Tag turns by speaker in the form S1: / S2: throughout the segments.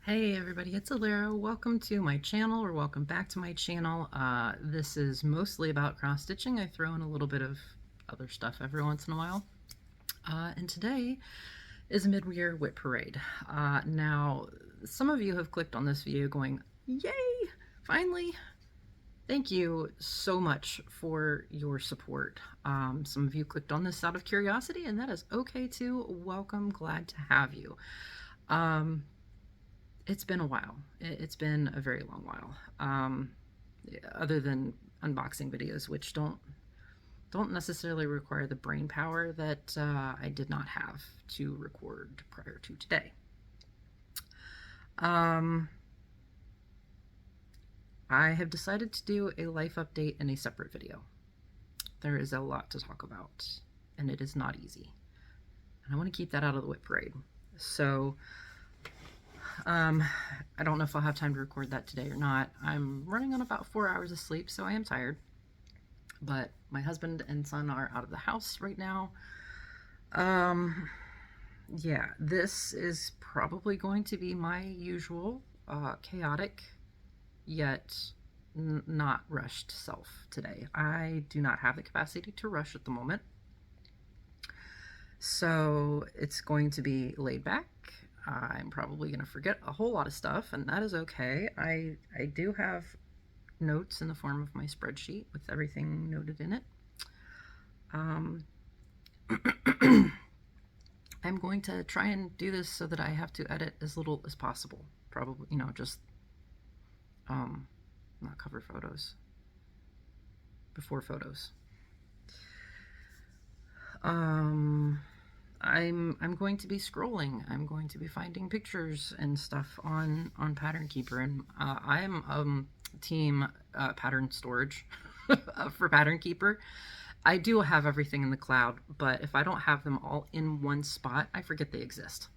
S1: Hey everybody, it's Alera. Welcome to my channel, or welcome back to my channel. This is mostly about cross stitching. I throw in a little bit of other stuff every once in a while. And today is a Mid Year WIP Parade. Now, some of you have clicked on this video going, yay, finally! Thank you so much for your support. Some of you clicked on this out of curiosity, and that is okay too. Welcome, glad to have you. It's been a while. It's been a very long while. Other than unboxing videos, which don't necessarily require the brain power that I did not have to record prior to today. I have decided to do a life update in a separate video. There is a lot to talk about, and it is not easy. And I want to keep that out of the WIP parade. So I don't know if I'll have time to record that today or not. I'm running on about 4 hours of sleep, so I am tired. But my husband and son are out of the house right now. Yeah, this is probably going to be my usual chaotic yet not rushed self today. I do not have the capacity to rush at the moment. So it's going to be laid back. I'm probably going to forget a whole lot of stuff, and that is okay. I do have notes in the form of my spreadsheet with everything noted in it. I'm going to try and do this so that I have to edit as little as possible. Probably, you know, just not cover photos, before photos. I'm going to be scrolling. I'm going to be finding pictures and stuff on Pattern Keeper, and I am team pattern storage for Pattern Keeper. I do have everything in the cloud, but if I don't have them all in one spot, I forget they exist.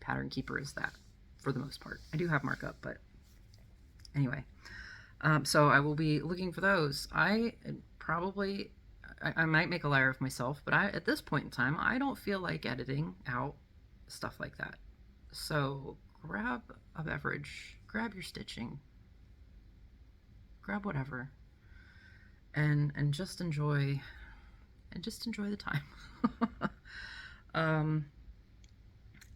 S1: Pattern Keeper is that for the most part. I do have markup, but anyway. So I will be looking for those. I might make a liar of myself, but at this point in time, I don't feel like editing out stuff like that. So grab a beverage, grab your stitching, grab whatever, and just enjoy the time.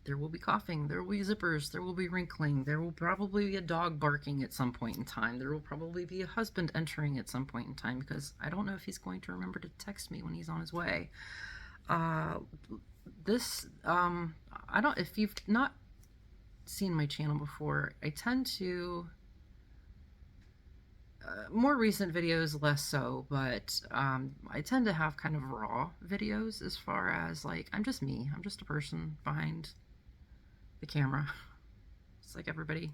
S1: There will be coughing, there will be zippers, there will be wrinkling, there will probably be a dog barking at some point in time, there will probably be a husband entering at some point in time, because I don't know if he's going to remember to text me when he's on his way. If you've not seen my channel before, I tend to, more recent videos less so, but I tend to have kind of raw videos as far as like, I'm just me, I'm just a person behind the camera. It's like everybody.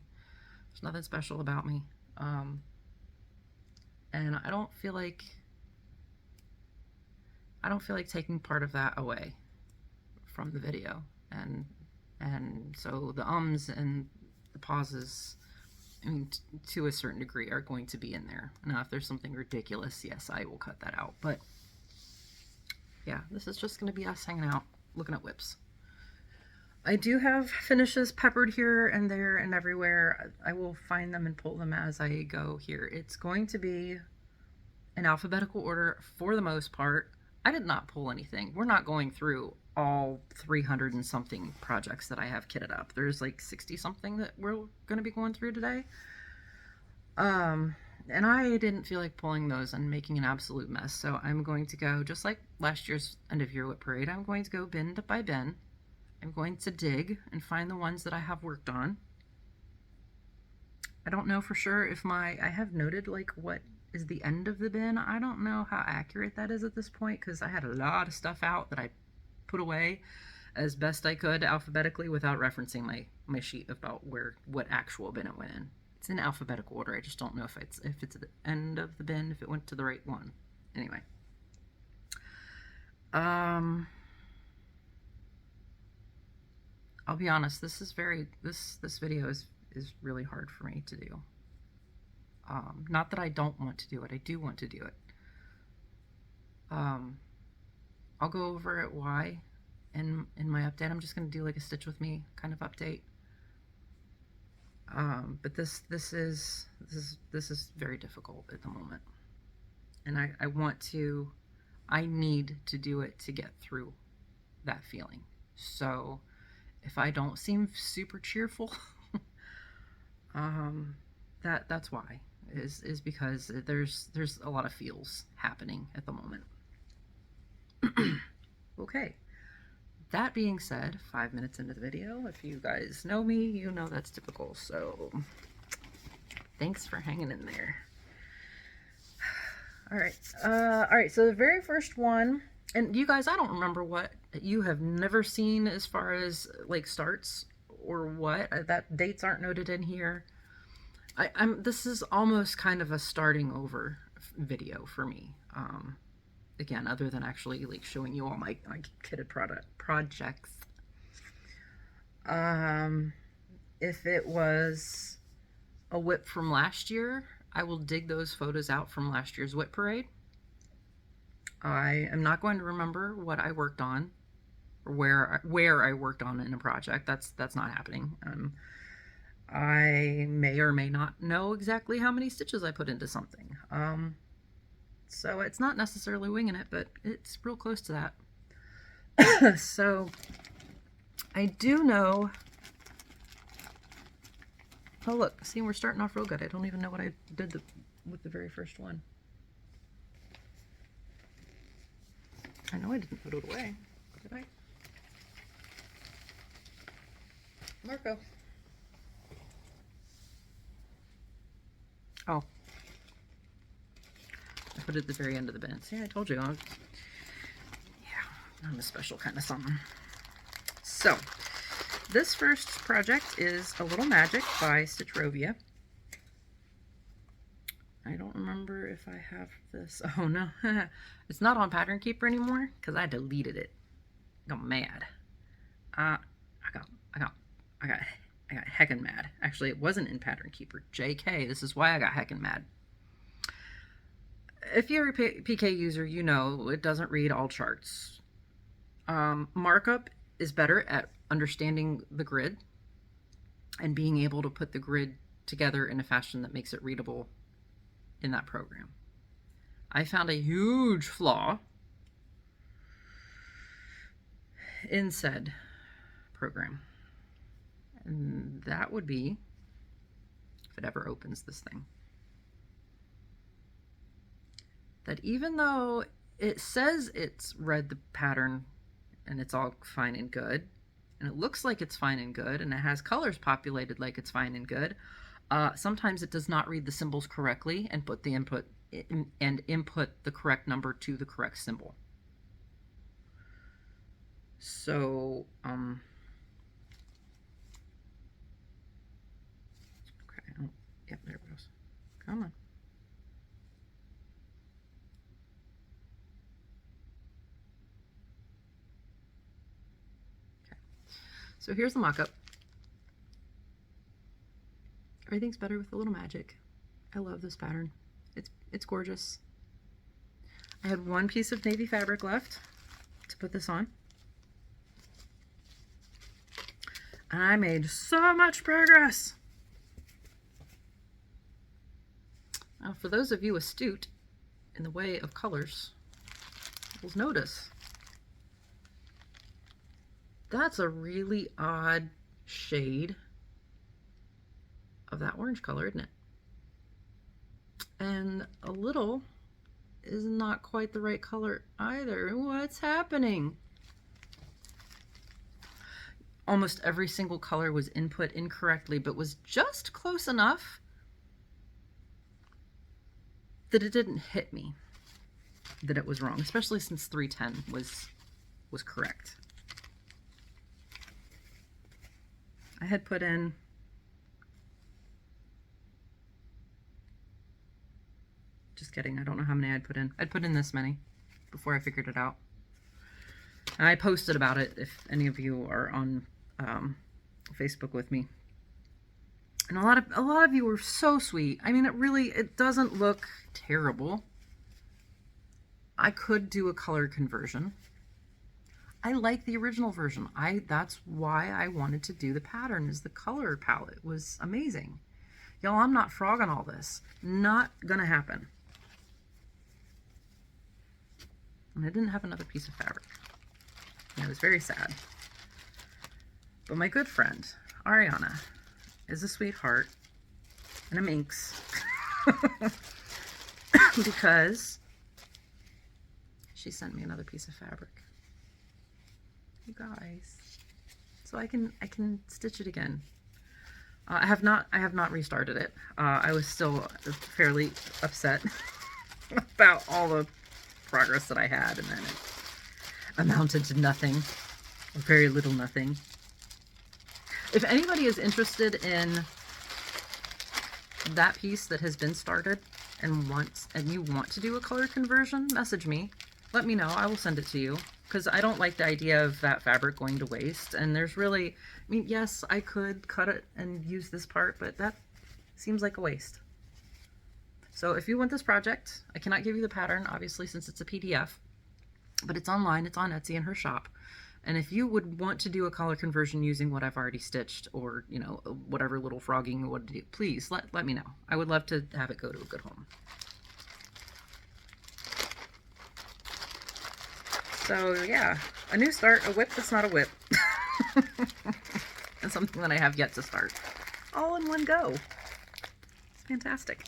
S1: There's nothing special about me. And I don't feel like taking part of that away from the video. And so the ums and the pauses, I mean, to a certain degree, are going to be in there. Now, if there's something ridiculous, yes, I will cut that out. But yeah, this is just going to be us hanging out, looking at whips. I do have finishes peppered here and there and everywhere. I will find them and pull them as I go here. It's going to be in alphabetical order for the most part. I did not pull anything. We're not going through all 300 and something projects that I have kitted up. There's like 60 something that we're going to be going through today. And I didn't feel like pulling those and making an absolute mess. So I'm going to go, just like last year's end of year WIP parade, I'm going to go bin by bin. I'm going to dig and find the ones that I have worked on. I don't know for sure if I have noted like what is the end of the bin. I don't know how accurate that is at this point, because I had a lot of stuff out that I put away as best I could alphabetically without referencing my sheet about what actual bin it went in. It's in alphabetical order. I just don't know if it's at the end of the bin, if it went to the right one. Anyway. I'll be honest, this video is really hard for me to do. Not that I don't want to do it, I do want to do it. I'll go over it why in my update. I'm just going to do like a stitch with me kind of update. But this is very difficult at the moment, and I need to do it to get through that feeling. So if I don't seem super cheerful, that's why, is because there's a lot of feels happening at the moment. Okay. That being said, 5 minutes into the video, if you guys know me, you know that's typical, so thanks for hanging in there. Alright, so the very first one, and you guys, I don't remember what you have never seen as far as, like, starts or what. That dates aren't noted in here. This is almost kind of a starting over video for me. Again, other than actually like showing you all my kitted projects. If it was a WIP from last year, I will dig those photos out from last year's WIP Parade. I am not going to remember what I worked on or where I worked on in a project. That's not happening. I may or may not know exactly how many stitches I put into something. So it's not necessarily winging it, but it's real close to that. So I do know. Oh look, see, we're starting off real good. I don't even know what I did with the very first one. I know I didn't put it away, did I? Marco. Oh. I put it at the very end of the bin. See, I told you. Yeah, I'm a special kind of something. So, this first project is A Little Magic by Stitchrovia. I don't remember if I have this. Oh no, it's not on Pattern Keeper anymore because I deleted it. I got mad. I got heckin' mad. Actually, it wasn't in Pattern Keeper. JK, this is why I got heckin' mad. If you're a PK user, you know it doesn't read all charts. Markup is better at understanding the grid and being able to put the grid together in a fashion that makes it readable in that program. I found a huge flaw in said program. And that would be, if it ever opens this thing, that even though it says it's read the pattern and it's all fine and good, and it looks like it's fine and good, and it has colors populated like it's fine and good, sometimes it does not read the symbols correctly and put the input the correct number to the correct symbol. So, okay, oh, yep, there it goes. Come on. Okay, so here's the mock-up. Everything's better with a little magic. I love this pattern. It's gorgeous. I had one piece of navy fabric left to put this on. And I made so much progress. Now, for those of you astute in the way of colors, you'll notice that's a really odd shade of that orange color, isn't it? And a little is not quite the right color either. What's happening? Almost every single color was input incorrectly, but was just close enough that it didn't hit me that it was wrong, especially since 310 was correct. I had put in just kidding, I don't know how many I'd put in. I'd put in this many before I figured it out. And I posted about it if any of you are on Facebook with me. And a lot of you were so sweet. I mean, it doesn't look terrible. I could do a color conversion. I like the original version. That's why I wanted to do the pattern, is the color palette was amazing. Y'all, I'm not frogging all this. Not gonna happen. And I didn't have another piece of fabric. And I was very sad. But my good friend, Ariana, is a sweetheart and a minx. Because she sent me another piece of fabric. You guys. So I can stitch it again. I have not restarted it. I was still fairly upset about all the progress that I had, and then it amounted to nothing, or very little nothing. If anybody is interested in that piece that has been started and you want to do a color conversion, message me. Let me know. I will send it to you, because I don't like the idea of that fabric going to waste. And there's really, I mean, yes, I could cut it and use this part, but that seems like a waste. So if you want this project, I cannot give you the pattern, obviously, since it's a PDF, but it's online. It's on Etsy in her shop. And if you would want to do a color conversion using what I've already stitched, or, you know, whatever little frogging you want to do, please let me know. I would love to have it go to a good home. So yeah, a new start, a whip that's not a whip. And something that I have yet to start. All in one go. It's fantastic.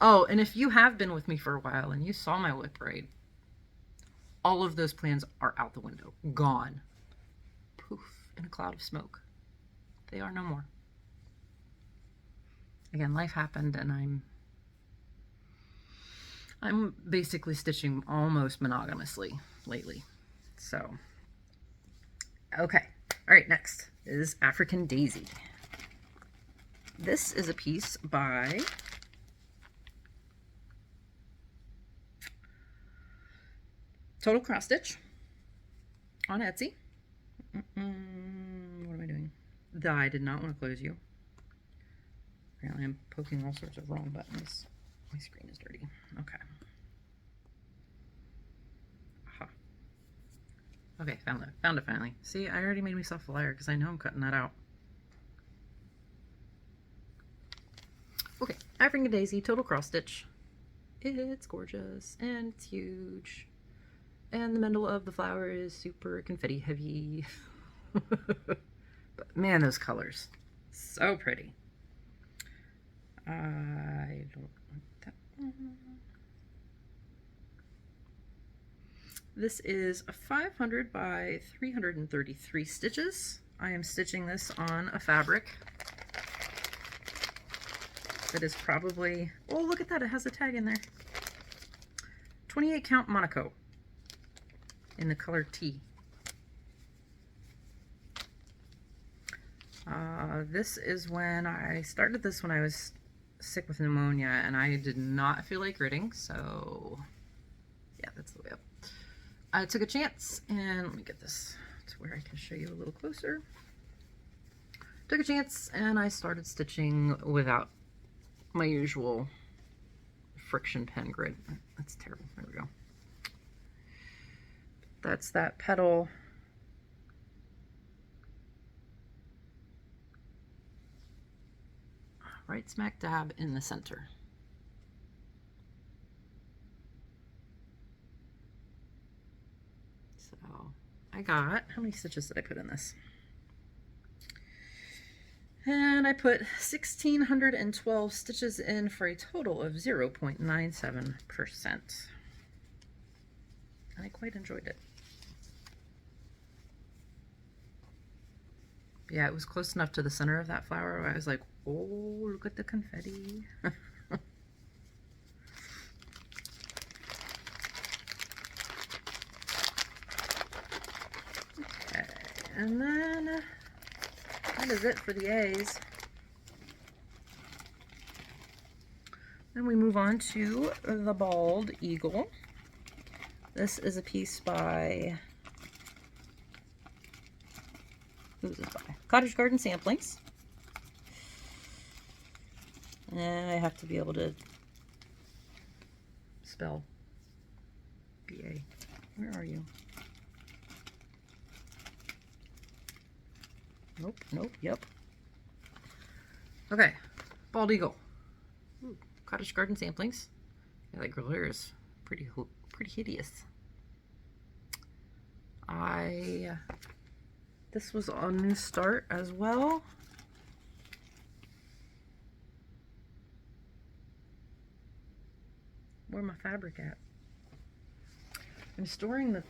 S1: Oh, and if you have been with me for a while and you saw my WIP parade, all of those plans are out the window. Gone. Poof, in a cloud of smoke. They are no more. Again, life happened, and I'm basically stitching almost monogamously lately. So, okay. All right, next is African Daisy. This is a piece by Total Cross Stitch on Etsy. What am I doing? I did not want to close you. Apparently I'm poking all sorts of wrong buttons. My screen is dirty. Okay. Aha. Okay, found it. Found it finally. See, I already made myself a liar because I know I'm cutting that out. Okay, African Daisy, Total Cross Stitch. It's gorgeous and it's huge. And the middle of the flower is super confetti heavy. But man, those colors. So pretty. I don't want that one. This is a 500 by 333 stitches. I am stitching this on a fabric that is probably, oh, look at that, it has a tag in there. 28 count Monaco in the color T. This is when I started this when I was sick with pneumonia and I did not feel like gritting, so yeah, that's the way up. I took a chance, and let me get this to where I can show you a little closer. Took a chance and I started stitching without my usual friction pen grit. That's terrible. There we go. That's that petal. Right smack dab in the center. So I got, how many stitches did I put in this? And I put 1,612 stitches in for a total of 0.97%. And I quite enjoyed it. Yeah, it was close enough to the center of that flower where I was like, oh, look at the confetti. Okay, and then that is it for the A's. Then we move on to the Bald Eagle. This is a piece by, who's it by? Cottage Garden Samplings. And I have to be able to spell B-A. Where are you? Nope, nope, yep. Okay, bald eagle. Ooh, cottage garden samplings. Yeah, that girl here is pretty hideous. This was a new start as well. Where's my fabric at? I'm storing the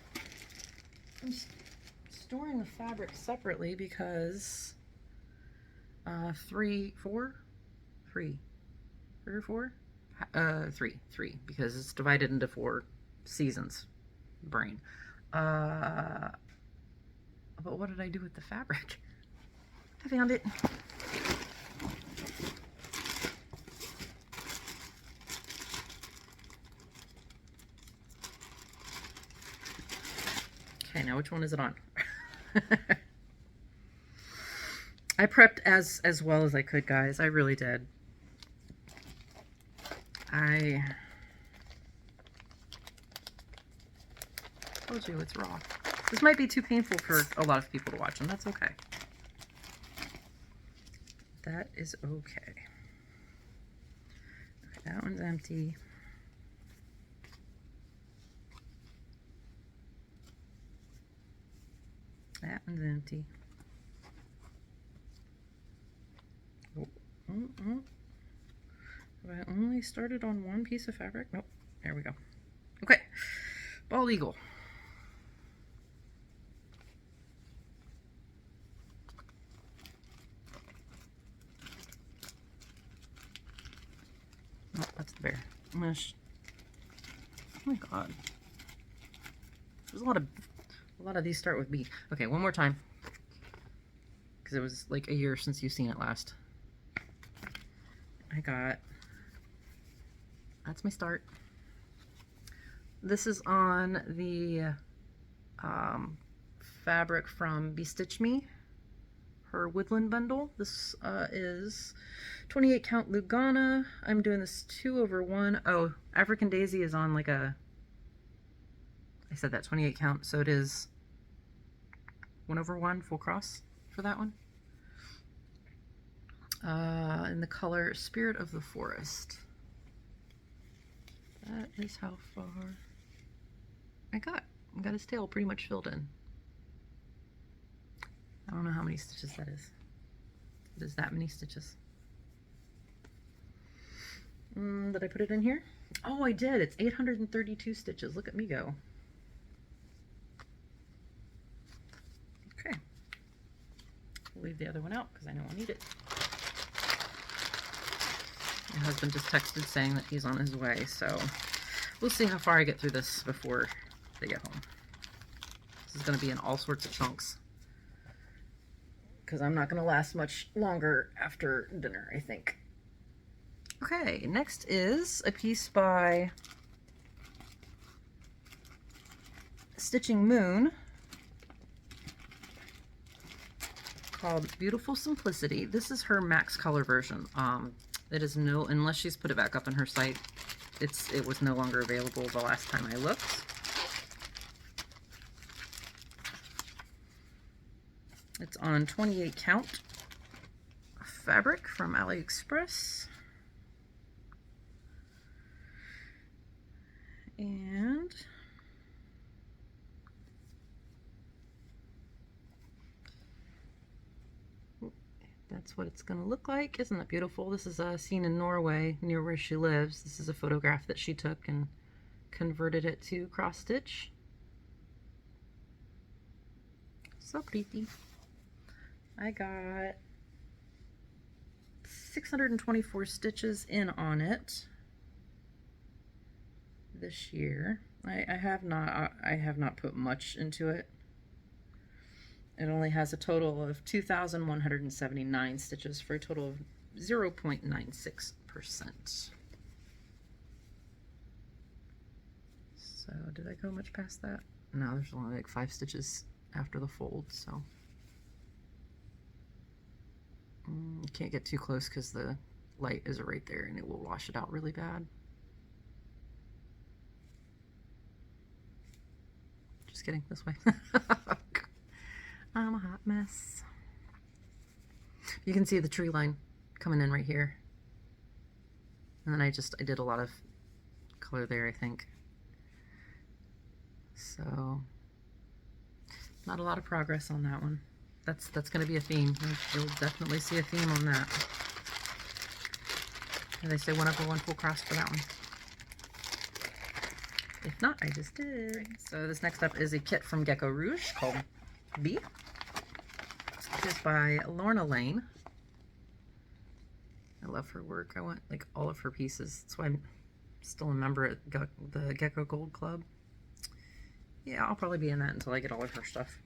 S1: fabric separately because three or four? Three, because it's divided into 4 seasons. Brain. But what did I do with the fabric? I found it. Okay, now which one is it on? I prepped as well as I could, guys. I really did. I told you it's raw. This might be too painful for a lot of people to watch, and that's okay. That is okay. Okay, that one's empty. That one's empty. Oh, Have I only started on one piece of fabric? Nope. There we go. Okay. Bald eagle. Oh, that's the bear. I'm gonna oh my god. There's a lot of these start with B. Okay, one more time. Because it was like a year since you've seen it last. That's my start. This is on the fabric from Bestitch Me, her woodland bundle. This is 28 count Lugana. I'm doing this 2/1. Oh, African Daisy is on like a, I said that 28 count, so it is 1/1 full cross for that one. In the color Spirit of the Forest. That is how far I got his tail pretty much filled in. I don't know how many stitches that is. It is that many stitches. Did I put it in here? Oh, I did. It's 832 stitches. Look at me go. Okay. We'll leave the other one out because I know I'll need it. My husband just texted saying that he's on his way, so we'll see how far I get through this before they get home. This is going to be in all sorts of chunks because I'm not going to last much longer after dinner, I think. Okay, next is a piece by Stitching Moon called Beautiful Simplicity. This is her max color version. It is no, unless she's put it back up on her site, it was no longer available the last time I looked. It's on 28 count fabric from AliExpress. And that's what it's going to look like. Isn't that beautiful? This is a scene in Norway near where she lives. This is a photograph that she took and converted it to cross stitch. So pretty. I got 624 stitches in on it this year. I have not put much into it. It only has a total of 2,179 stitches for a total of 0.96%. So did I go much past that? No, there's only like 5 stitches after the fold, so can't get too close because the light is right there and it will wash it out really bad. Just kidding, this way. I'm a hot mess. You can see the tree line coming in right here. And then I did a lot of color there, I think. So, not a lot of progress on that one. That's going to be a theme. You'll definitely see a theme on that. And they say one upper, one full cross for that one. If not, I just did. So this next up is a kit from GeckoRouge called B. It is by Lorna Lane. I love her work. I want like all of her pieces. That's why I'm still a member at the Gecko Gold Club. Yeah, I'll probably be in that until I get all of her stuff.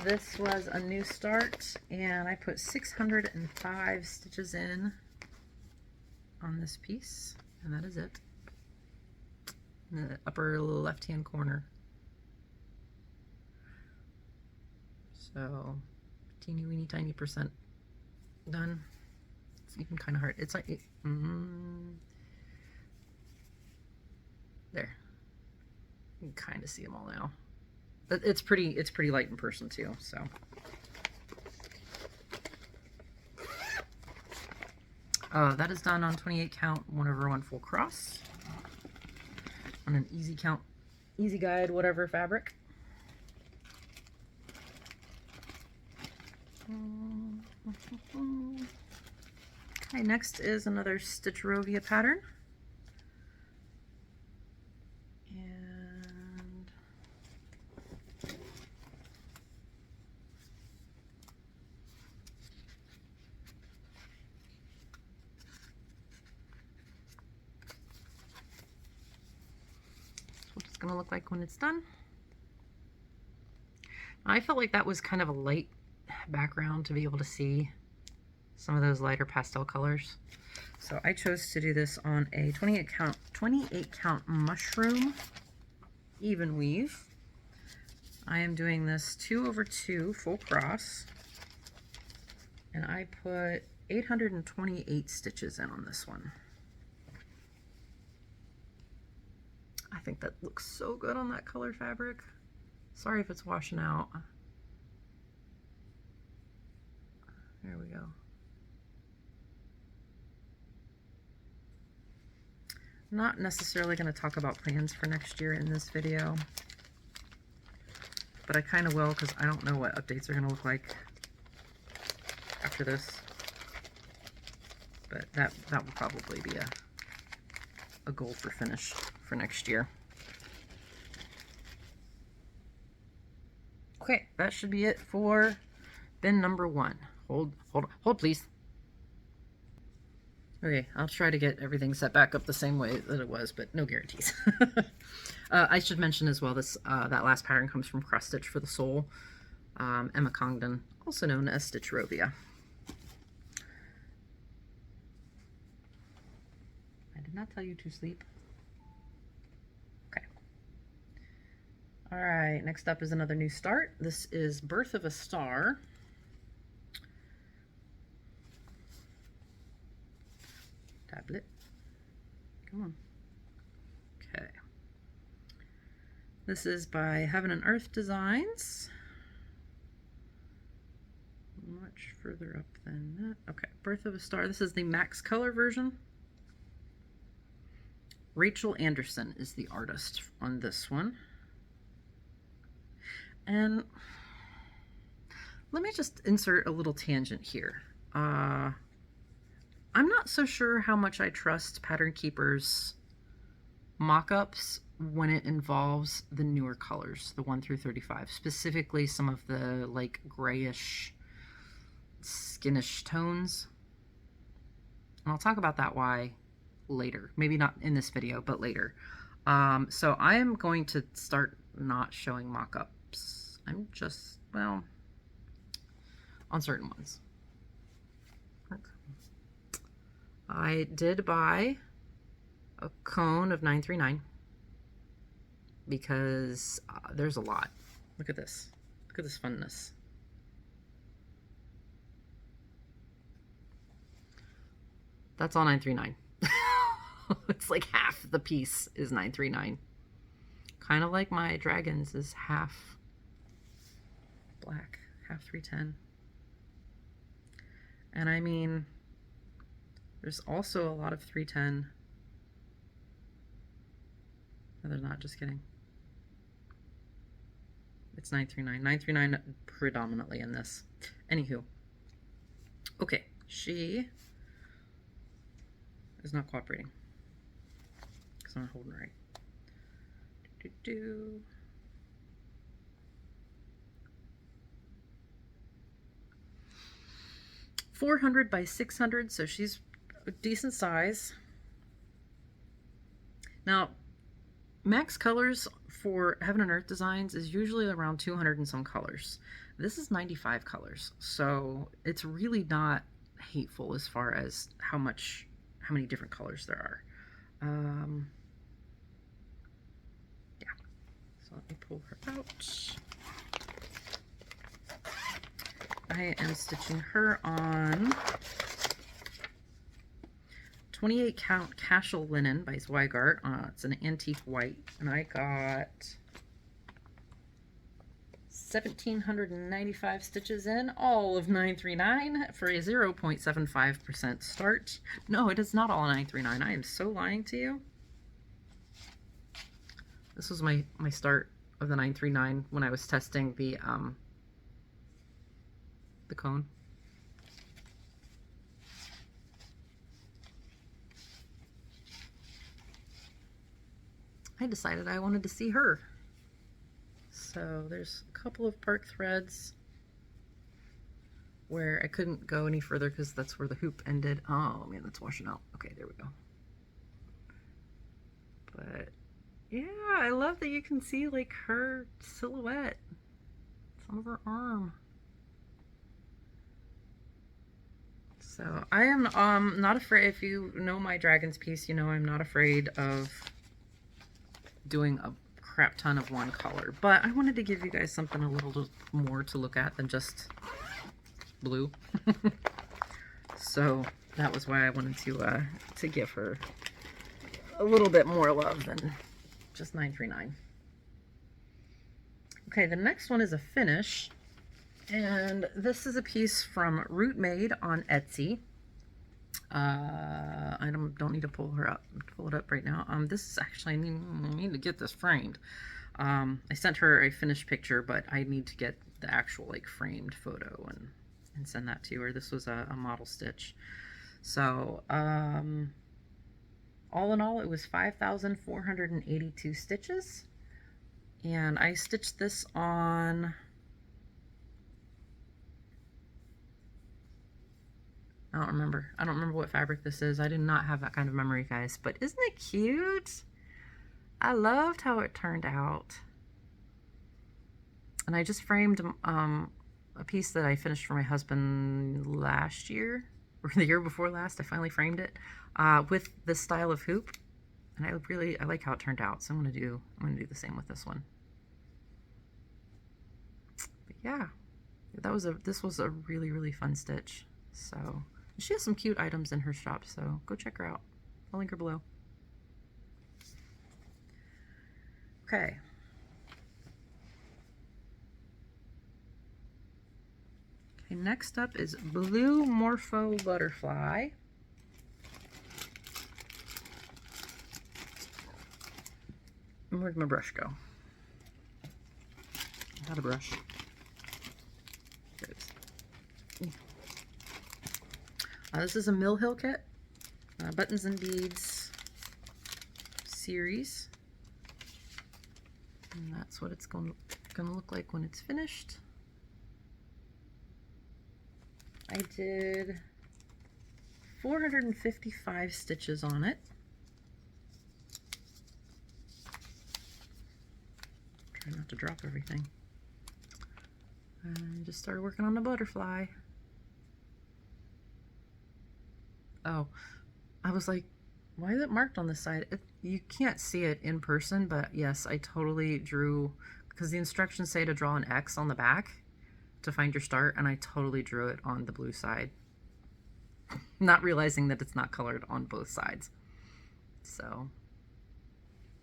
S1: This was a new start, and I put 605 stitches in on this piece, and that is it. In the upper left-hand corner. So, teeny weeny tiny percent done. It's even kind of hard. It's like, there. You can kind of see them all now. It's pretty light in person too, so. That is done on 28 count, 1/1 full cross. On an easy count, easy guide, whatever fabric. Okay, next is another Stitchrovia pattern. Going to look like when it's done. I felt like that was kind of a light background to be able to see some of those lighter pastel colors, so I chose to do this on a 28 count mushroom even weave. I am doing this 2/2 full cross, and I put 828 stitches in on this one. I think that looks so good on that colored fabric. Sorry if it's washing out. There we go. Not necessarily going to talk about plans for next year in this video, but I kind of will, because I don't know what updates are going to look like after this. But that will probably be a goal for finish for next year. Okay, that should be it for bin number 1. Hold please. Okay, I'll try to get everything set back up the same way that it was, but no guarantees. I should mention as well, this that last pattern comes from Cross Stitch for the Soul, Emma Congdon, also known as Stitchrovia. I did not tell you to sleep. All right, next up is another new start. This is Birth of a Star. Tablet. Come on. Okay. This is by Heaven and Earth Designs. Much further up than that. Okay, Birth of a Star. This is the max color version. Rachel Anderson is the artist on this one. And let me just insert a little tangent here. I'm not so sure how much I trust Pattern Keeper's mock-ups when it involves the newer colors, the 1-35, specifically some of the like grayish, skinish tones. And I'll talk about that why later. Maybe not in this video, but later. So I am going to start not showing mock-ups. I'm just, well, on certain ones. I did buy a cone of 939 because there's a lot. Look at this. Look at this funness. That's all 939. It's like half the piece is 939. Kind of like my dragons is half black, half 310. And I mean, there's also a lot of 310. No, there's not, just kidding. It's 939. 939 predominantly in this. Anywho. Okay, she is not cooperating. Because I'm not holding right. 400 by 600, so she's a decent size. Now, max colors for Heaven and Earth designs is usually around 200 and some colors. This is 95 colors, so it's really not hateful as far as how many different colors there are. Yeah, so let me pull her out. I am stitching her on 28 count casual linen by Zweigart. It's an antique white, and I got 1,795 stitches in, all of 939 for a 0.75% start. No, it is not all 939. I am so lying to you. This was my start of the 939 when I was testing the cone. I decided I wanted to see her. So there's a couple of part threads where I couldn't go any further because that's where the hoop ended. Oh man, that's washing out. Okay, there we go. But yeah, I love that you can see like her silhouette. Some of her arm. So I am not afraid. If you know my dragons piece, you know I'm not afraid of doing a crap ton of one color, but I wanted to give you guys something a little more to look at than just blue. So that was why I wanted to give her a little bit more love than just 939. Okay, the next one is a finish, and this is a piece from Root Made on Etsy. I don't need to pull it up right now. This is actually, I need to get this framed. I sent her a finished picture, but I need to get the actual like framed photo and send that to her. This was a model stitch. So all in all, it was 5,482 stitches, and I stitched this on I don't remember what fabric this is. I do not have that kind of memory, guys, but isn't it cute? I loved how it turned out. And I just framed a piece that I finished for my husband last year, or the year before last. I finally framed it with this style of hoop, and I like how it turned out. So I'm gonna do the same with this one. But yeah, this was a really fun stitch. So she has some cute items in her shop, so go check her out. I'll link her below. Okay. Okay, next up is Blue Morpho Butterfly. And where'd my brush go? I had a brush. There it is. This is a Mill Hill kit, Buttons and Beads series, and that's what it's going to look like when it's finished. I did 455 stitches on it. Try not to drop everything. And just started working on the butterfly. Oh, I was like, why is it marked on this side? You can't see it in person, but yes, I totally drew, because the instructions say to draw an X on the back to find your start, and I totally drew it on the blue side, not realizing that it's not colored on both sides. So,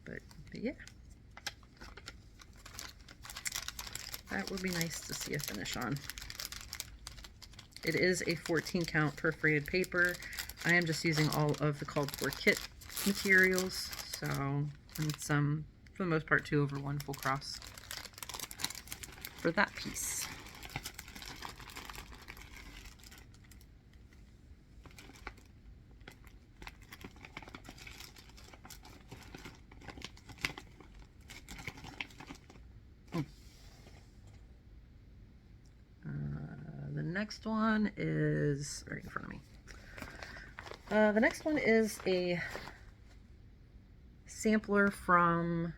S1: but yeah. That would be nice to see a finish on. It is a 14 count perforated paper. I am just using all of the called for kit materials, so, and some, for the most part, 2/1 full cross for that piece. The next one is right in front of me. The next one is a sampler from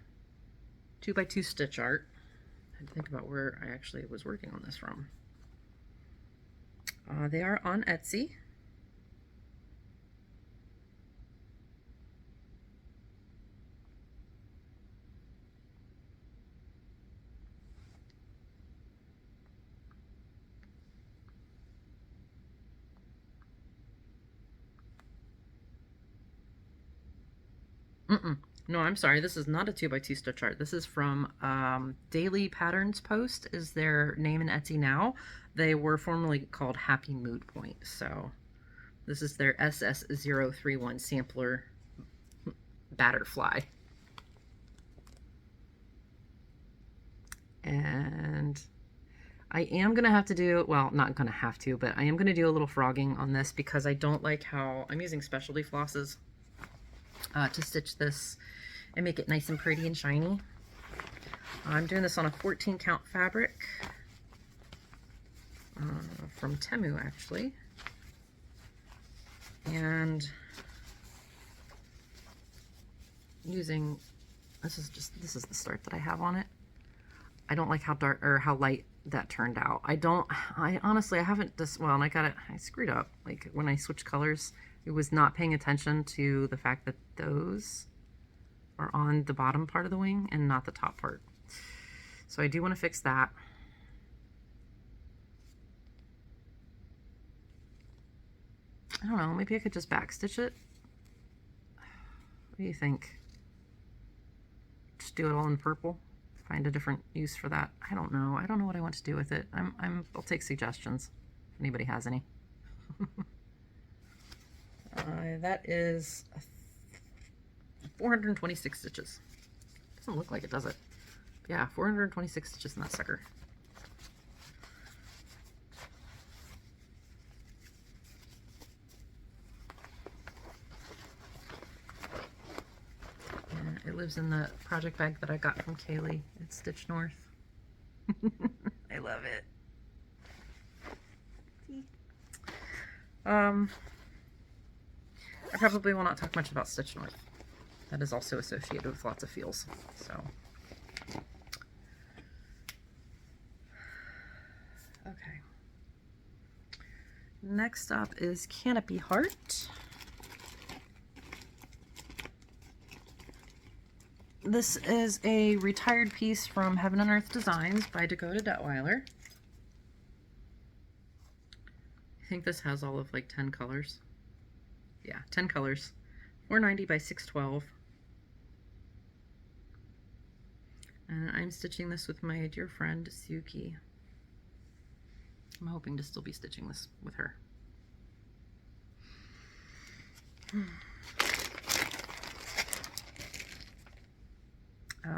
S1: 2x2 Stitch Art. I had to think about where I actually was working on this from. They are on Etsy. No, I'm sorry. This is not a 2x2 Stitch Art. This is from Daily Patterns Post is their name in Etsy now. They were formerly called Happy Mood Point. So this is their SS031 sampler Batterfly. And I am going to have to do, well, not going to have to, but I am going to do a little frogging on this because I don't like how I'm using specialty flosses to stitch this and make it nice and pretty and shiny. I'm doing this on a 14 count fabric from Temu actually, and using, this is the start that I have on it. I don't like how dark or how light that turned out. I honestly, I haven't just, well, and I screwed up. Like when I switched colors, it was not paying attention to the fact that those are on the bottom part of the wing and not the top part. So I do want to fix that. I don't know, maybe I could just backstitch it. What do you think? Just do it all in purple? Find a different use for that. I don't know. I don't know what I want to do with it. I'll take suggestions if anybody has any. That is 426 stitches. Doesn't look like it, does it? Yeah, 426 stitches in that sucker. Yeah, it lives in the project bag that I got from Kaylee. It's Stitch North. I love it. I probably will not talk much about Stitch North. That is also associated with lots of feels. So, okay. Next up is Canopy Heart. This is a retired piece from Heaven and Earth Designs by Dakota Detweiler. I think this has all of like 10 colors. Yeah, 10 colors. 490 by 612. And I'm stitching this with my dear friend Suki. I'm hoping to still be stitching this with her.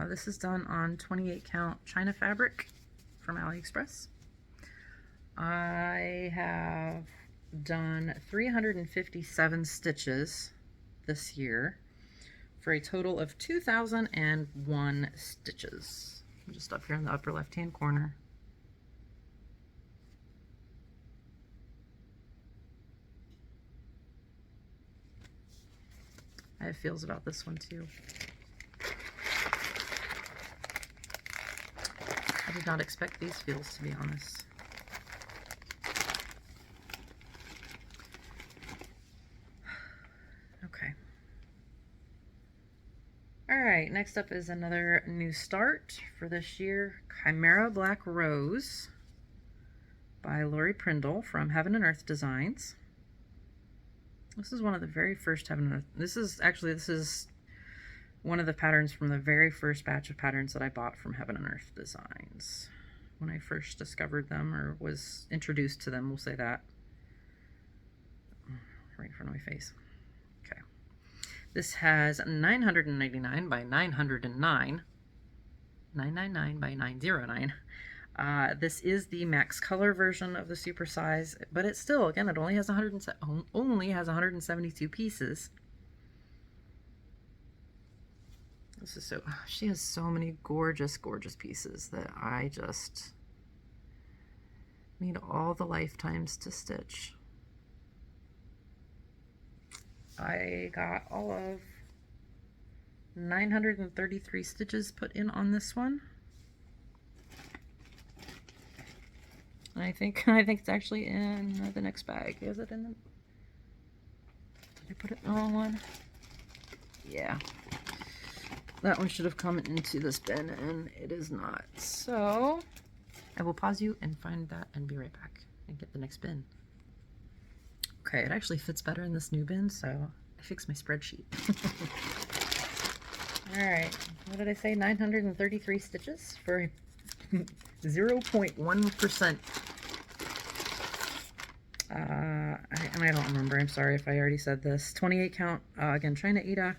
S1: This is done on 28 count China fabric from AliExpress. I have done 357 stitches this year for a total of 2,001 stitches. I'm just up here in the upper left hand corner. I have feels about this one too. I did not expect these feels, to be honest. Okay. All right, next up is another new start for this year, Chimera Black Rose by Lori Prindle from Heaven and Earth Designs. This is one of the very first Heaven and Earth. This is one of the patterns from the very first batch of patterns that I bought from Heaven and Earth Designs. when I first discovered them or was introduced to them, we'll say that. Right in front of my face. Okay. This has 999 by 909. 999 by 909. This is the max color version of the super size, but it's still, again, it only has 172 pieces. This is so, she has so many gorgeous, gorgeous pieces that I just need all the lifetimes to stitch. I got all of 933 stitches put in on this one. I think it's actually in the next bag. Is it in the... Did I put it in the wrong one? Yeah. That one should have come into this bin, and it is not. So I will pause you and find that and be right back and get the next bin. Okay, it actually fits better in this new bin, so I fixed my spreadsheet. Alright, what did I say? 933 stitches for 0.1%. And I don't remember. I'm sorry if I already said this. 28 count, again, China Ida.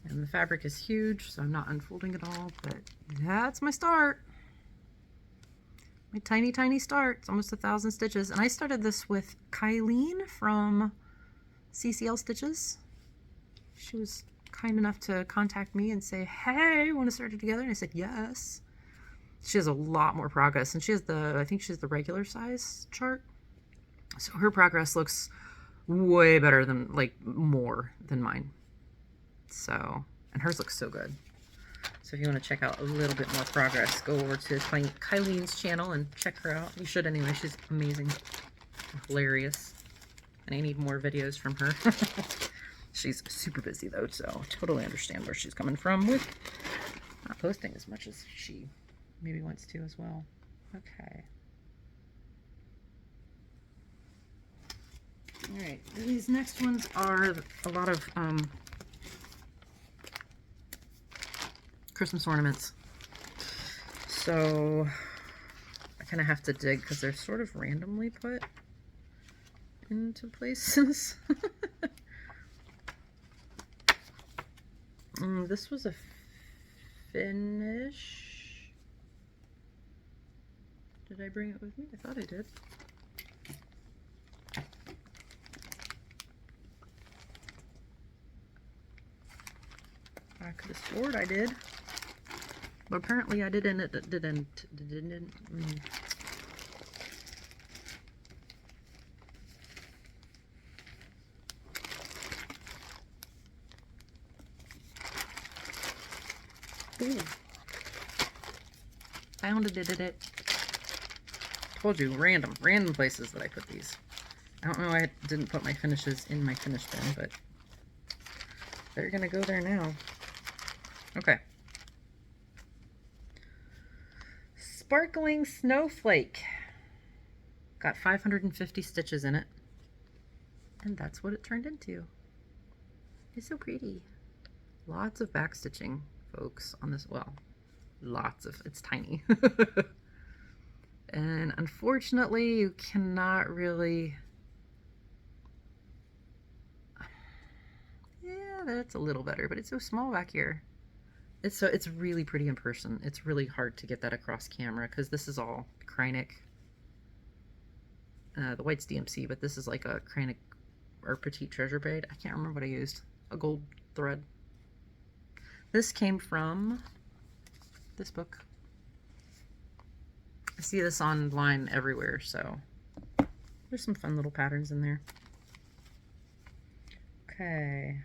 S1: And the fabric is huge, so I'm not unfolding it all, but that's my start. My tiny, tiny start. It's almost 1,000 stitches. And I started this with Kylene from CCL Stitches. She was kind enough to contact me and say, hey, want to start it together? And I said, yes. She has a lot more progress, and she has the, I think she has the regular size chart. So her progress looks way better than, like, more than mine. So, and hers looks so good. So if you want to check out a little bit more progress, go over to Kylene's channel and check her out. You should anyway. She's amazing. Hilarious. And I need more videos from her. She's super busy though, so totally understand where she's coming from with not posting as much as she maybe wants to as well. Okay. Alright, these next ones are a lot of Christmas ornaments. So I kind of have to dig because they're sort of randomly put into places. This was a finish. Did I bring it with me? I thought I did. I could have sworn I did. But apparently I didn't. Ooh. Found it. Told you, random places that I put these. I don't know why I didn't put my finishes in my finish bin, but they're gonna go there now. Okay. Sparkling Snowflake. Got 550 stitches in it. And that's what it turned into. It's so pretty. Lots of back stitching, folks, on this. Well, lots of, it's tiny. And unfortunately, you cannot really, yeah, that's a little better, but it's so small back here. It's really pretty in person. It's really hard to get that across camera because this is all Kreinik. The white's DMC, but this is like a Kreinik or Petite Treasure Braid. I can't remember what I used. A gold thread. This came from this book. I see this online everywhere, so there's some fun little patterns in there. Okay.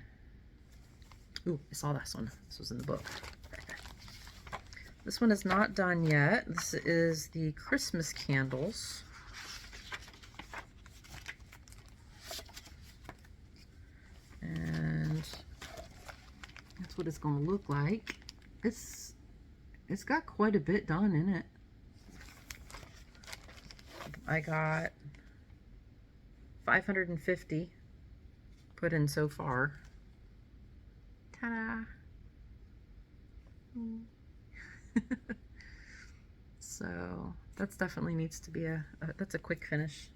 S1: Ooh, I saw this one. This was in the book. This one is not done yet. This is the Christmas candles. And that's what it's going to look like. It's got quite a bit done in it. I got 550 put in so far. Ta-da! So that's definitely needs to be that's a quick finish,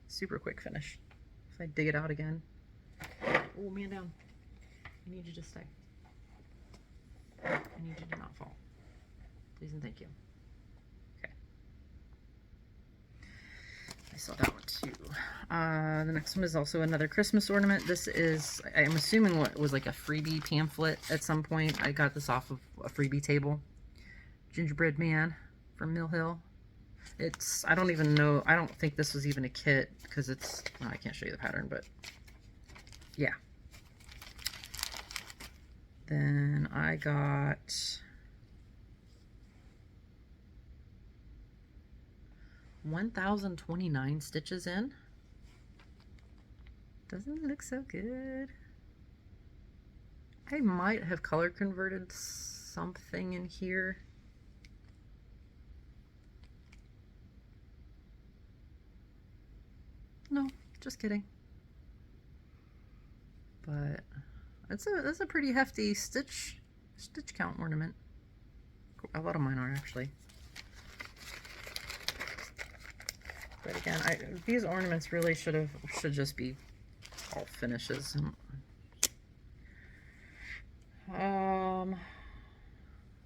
S1: super quick finish. If I dig it out again. Oh, man down. I need you to stay. I need you to not fall. Please and thank you. Okay. I saw that one too. The next one is also another Christmas ornament. This is, I'm assuming what was like a freebie pamphlet at some point. I got this off of a freebie table. Gingerbread Man from Mill Hill. It's, I don't even know, I don't think this was even a kit because it's, well, I can't show you the pattern, but yeah. Then I got 1,029 stitches in. Doesn't look so good. I might have color converted something in here. No, just kidding. But that's a pretty hefty stitch count ornament. A lot of mine are actually. But again, these ornaments really should just be all finishes.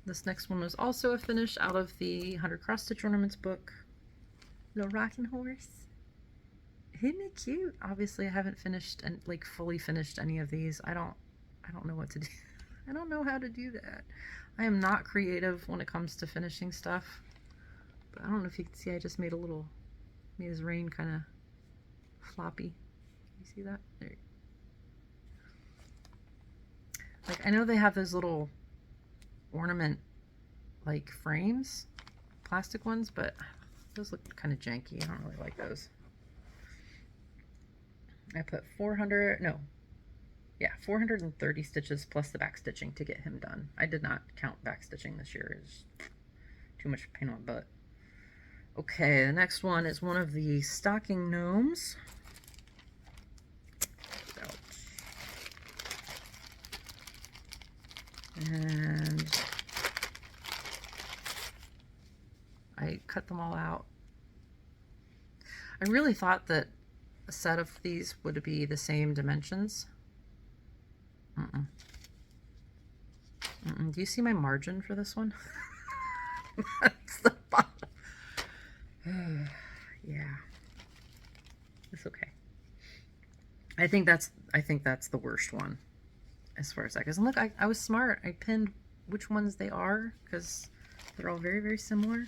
S1: This next one was also a finish out of the 100 cross stitch ornaments book. Little rocking horse. Isn't it cute? Obviously, I haven't finished and like fully finished any of these. I don't know what to do. I don't know how to do that. I am not creative when it comes to finishing stuff. But I don't know if you can see. I just made his rein kind of floppy. You see that? There. Like, I know they have those little ornament like frames, plastic ones, but those look kind of janky. I don't really like those. I put 430 stitches plus the back stitching to get him done. I did not count back stitching this year. It's too much pain on my butt. Okay, the next one is one of the stocking gnomes. And I cut them all out. I really thought that a set of these would be the same dimensions. Do you see my margin for this one? That's the bottom. Yeah, it's okay. I think that's the worst one as far as that goes. And look, I was smart. I pinned which ones they are because they're all very, very similar.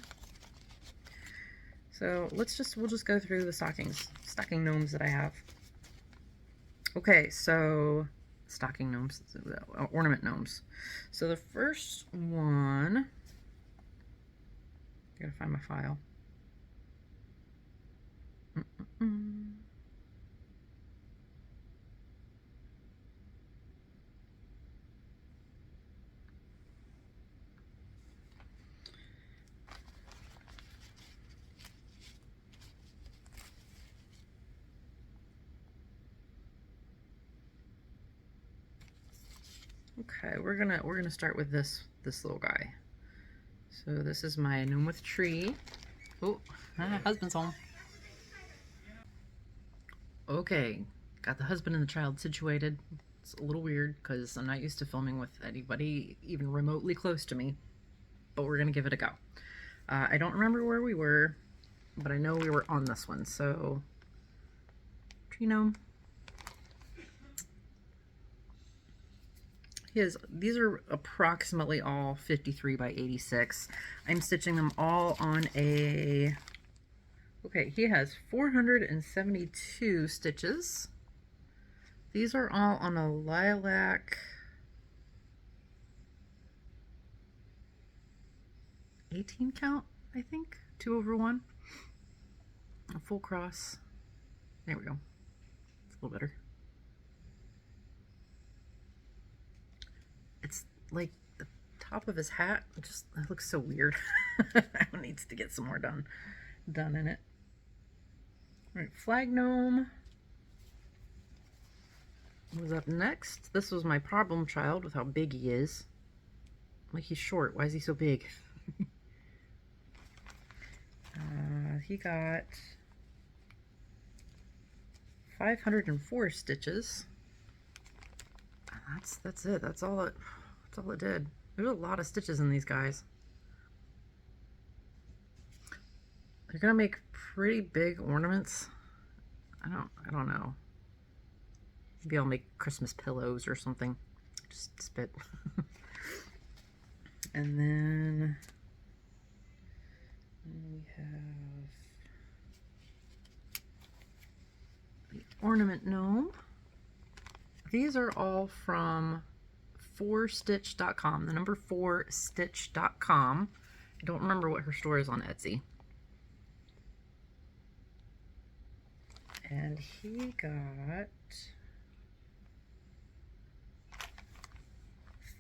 S1: So we'll just go through the stocking gnomes that I have. Okay, so stocking gnomes, ornament gnomes. So the first one, I gotta find my file. Okay, we're gonna start with this little guy. So this is my gnome with tree. Oh, husband's home. Okay, got the husband and the child situated. It's a little weird because I'm not used to filming with anybody even remotely close to me, but we're gonna give it a go. I don't remember where we were, but I know we were on this one. So, tree gnome. These are approximately all 53 by 86. I'm stitching them all on a, okay, he has 472 stitches. These are all on a lilac 18 count, I think, 2/1, a full cross. There we go. It's a little better. It's like the top of his hat, it looks so weird. It needs to get some more done in it. All right, flag gnome was up next. This was my problem child with how big he is. Like he's short. Why is he so big? He got 504 stitches. That's it. That's all it did. There's a lot of stitches in these guys. They're gonna make pretty big ornaments. I don't know. Maybe I'll make Christmas pillows or something. Just spit. And then we have the ornament gnome. These are all from 4stitch.com, the number 4stitch.com. I don't remember what her store is on Etsy. And he got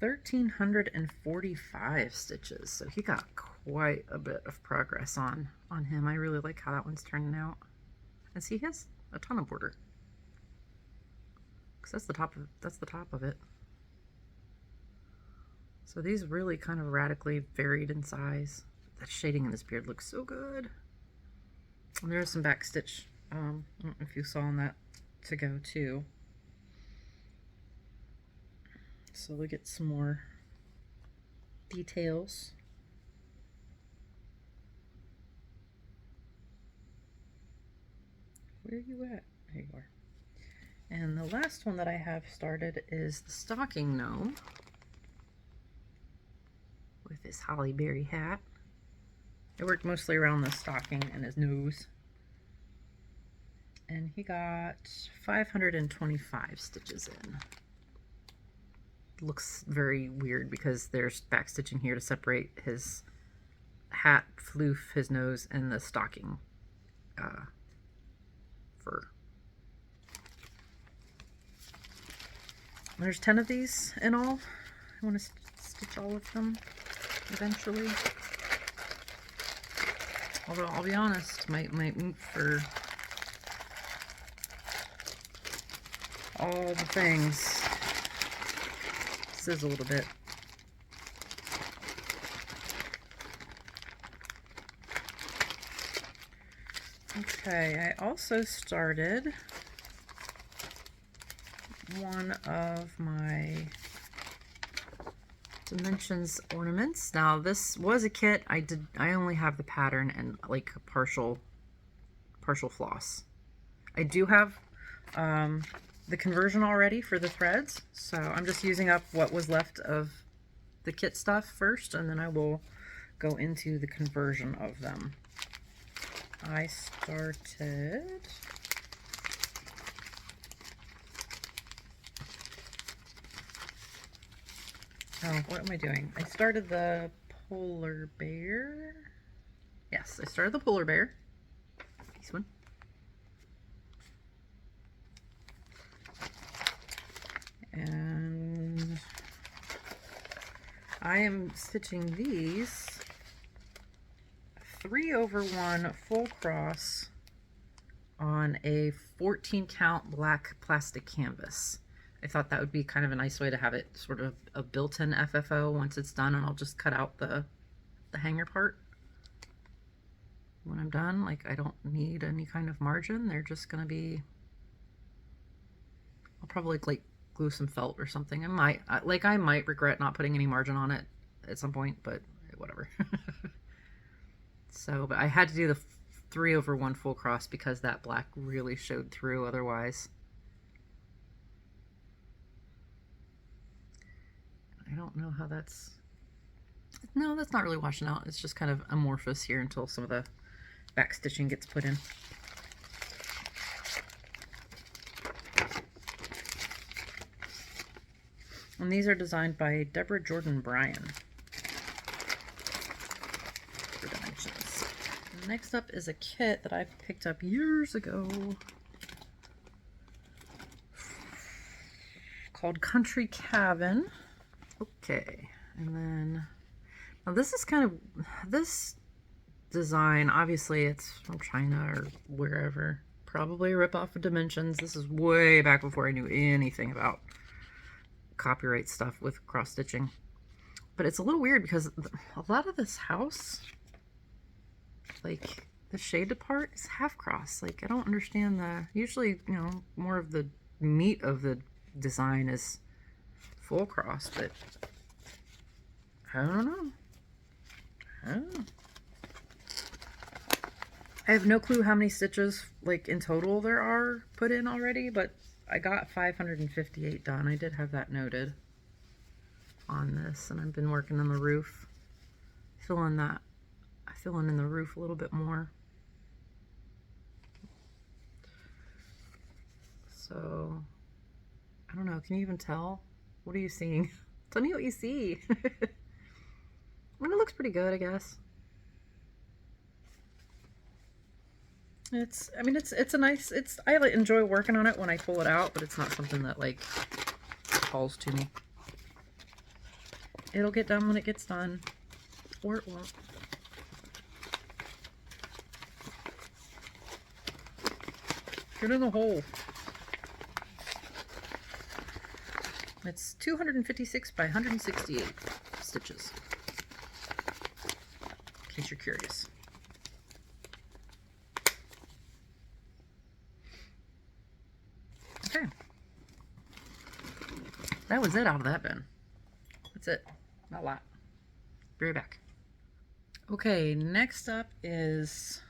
S1: 1,345 stitches, so he got quite a bit of progress on him. I really like how that one's turning out. And see, he has a ton of border, because that's the top of it. So these really kind of radically varied in size. That shading in this beard looks so good. And there's some back stitch. I don't know if you saw on that to go too. So we get some more details. Where are you at? There you are. And the last one that I have started is the stocking gnome with his holly berry hat. I worked mostly around the stocking and his nose. And he got 525 stitches in. Looks very weird because there's back stitching here to separate his hat, floof, his nose, and the stocking fur. There's 10 of these in all. I want to stitch all of them eventually. Although I'll be honest, might move for all the things. Sizzle a little bit. Okay, I also started one of my Dimensions ornaments. Now this was a kit. I only have the pattern and like a partial floss. I do have the conversion already for the threads, so I'm just using up what was left of the kit stuff first, and then I will go into the conversion of them. I started what am I doing? I started the polar bear. Yes, I started the polar bear. This one. And I am stitching these 3/1 full cross on a 14 count black plastic canvas. I thought that would be kind of a nice way to have it sort of a built-in FFO once it's done, and I'll just cut out the hanger part when I'm done. Like, I don't need any kind of margin. They're just gonna be, I'll probably like glue some felt or something. I might regret not putting any margin on it at some point, but whatever. So, but I had to do the 3/1 full cross because that black really showed through otherwise. I don't know how that's... No, that's not really washing out. It's just kind of amorphous here until some of the back stitching gets put in. And these are designed by Deborah Jordan Bryan for Dimensions. And next up is a kit that I picked up years ago called Country Cabin. Okay, and then now this is kind of, this design, obviously it's from China or wherever, probably a rip-off of Dimensions. This is way back before I knew anything about copyright stuff with cross-stitching. But it's a little weird because a lot of this house, like the shaded part, is half cross. Like I don't understand the. Usually, you know, more of the meat of the design is full cross, but I don't know. I don't know. I have no clue how many stitches, like in total, there are put in already, but I got 558 done. I did have that noted on this, and I've been working on the roof, filling in the roof a little bit more. So I don't know, can you even tell? What are you seeing? Tell me what you see. I mean, it looks pretty good, I guess. It's a nice, I enjoy working on it when I pull it out, but it's not something that like calls to me. It'll get done when it gets done, or it won't. Get in the hole. It's 256 by 168 stitches, in case you're curious. Okay. That was it out of that bin. That's it. Not a lot. Be right back. Okay, next up is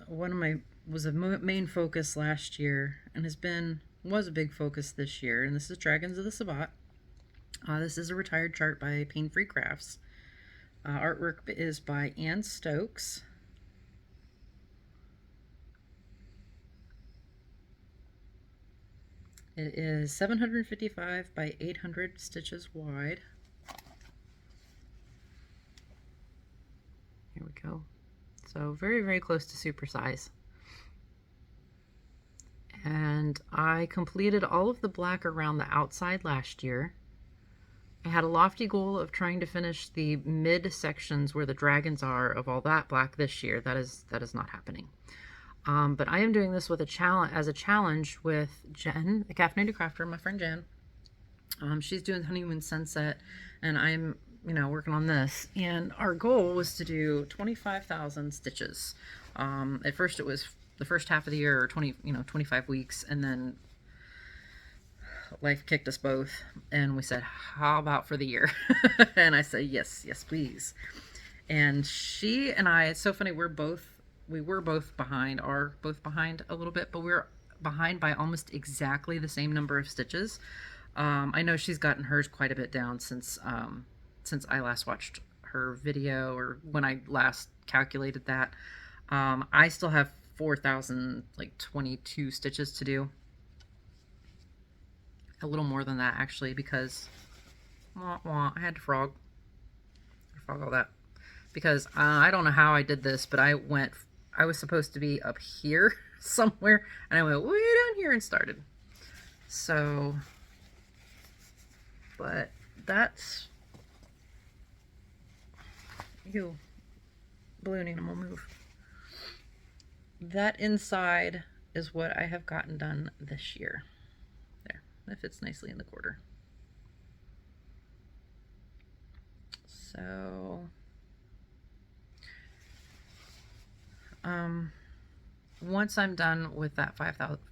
S1: was a main focus last year and was a big focus this year, and this is Dragons of the Sabbat. This is a retired chart by Paine Free Crafts. Artwork is by Ann Stokes. It is 755 by 800 stitches wide. Here we go. So very, very close to super size. And I completed all of the black around the outside last year. I had a lofty goal of trying to finish the mid sections where the dragons are of all that black this year. That is not happening. But I am doing this with a challenge with Jen, the Caffeinated Crafter, my friend Jen. She's doing Honeymoon Sunset, and I'm, working on this. And our goal was to do 25,000 stitches. At first it was the first half of the year, or 25 weeks, and then life kicked us both, and we said, how about for the year? And I said, yes, please. And she and I, it's so funny, we were both behind a little bit, but we're behind by almost exactly the same number of stitches. I know she's gotten hers quite a bit down since I last watched her video, or when I last calculated that. I still have 4,022 stitches to do. A little more than that, actually, because I had to frog all that, because I don't know how I did this, but I was supposed to be up here somewhere, and I went way down here and started. So, but that's, you balloon animal, move. That inside is what I have gotten done this year. There, that fits nicely in the quarter. So, once I'm done with that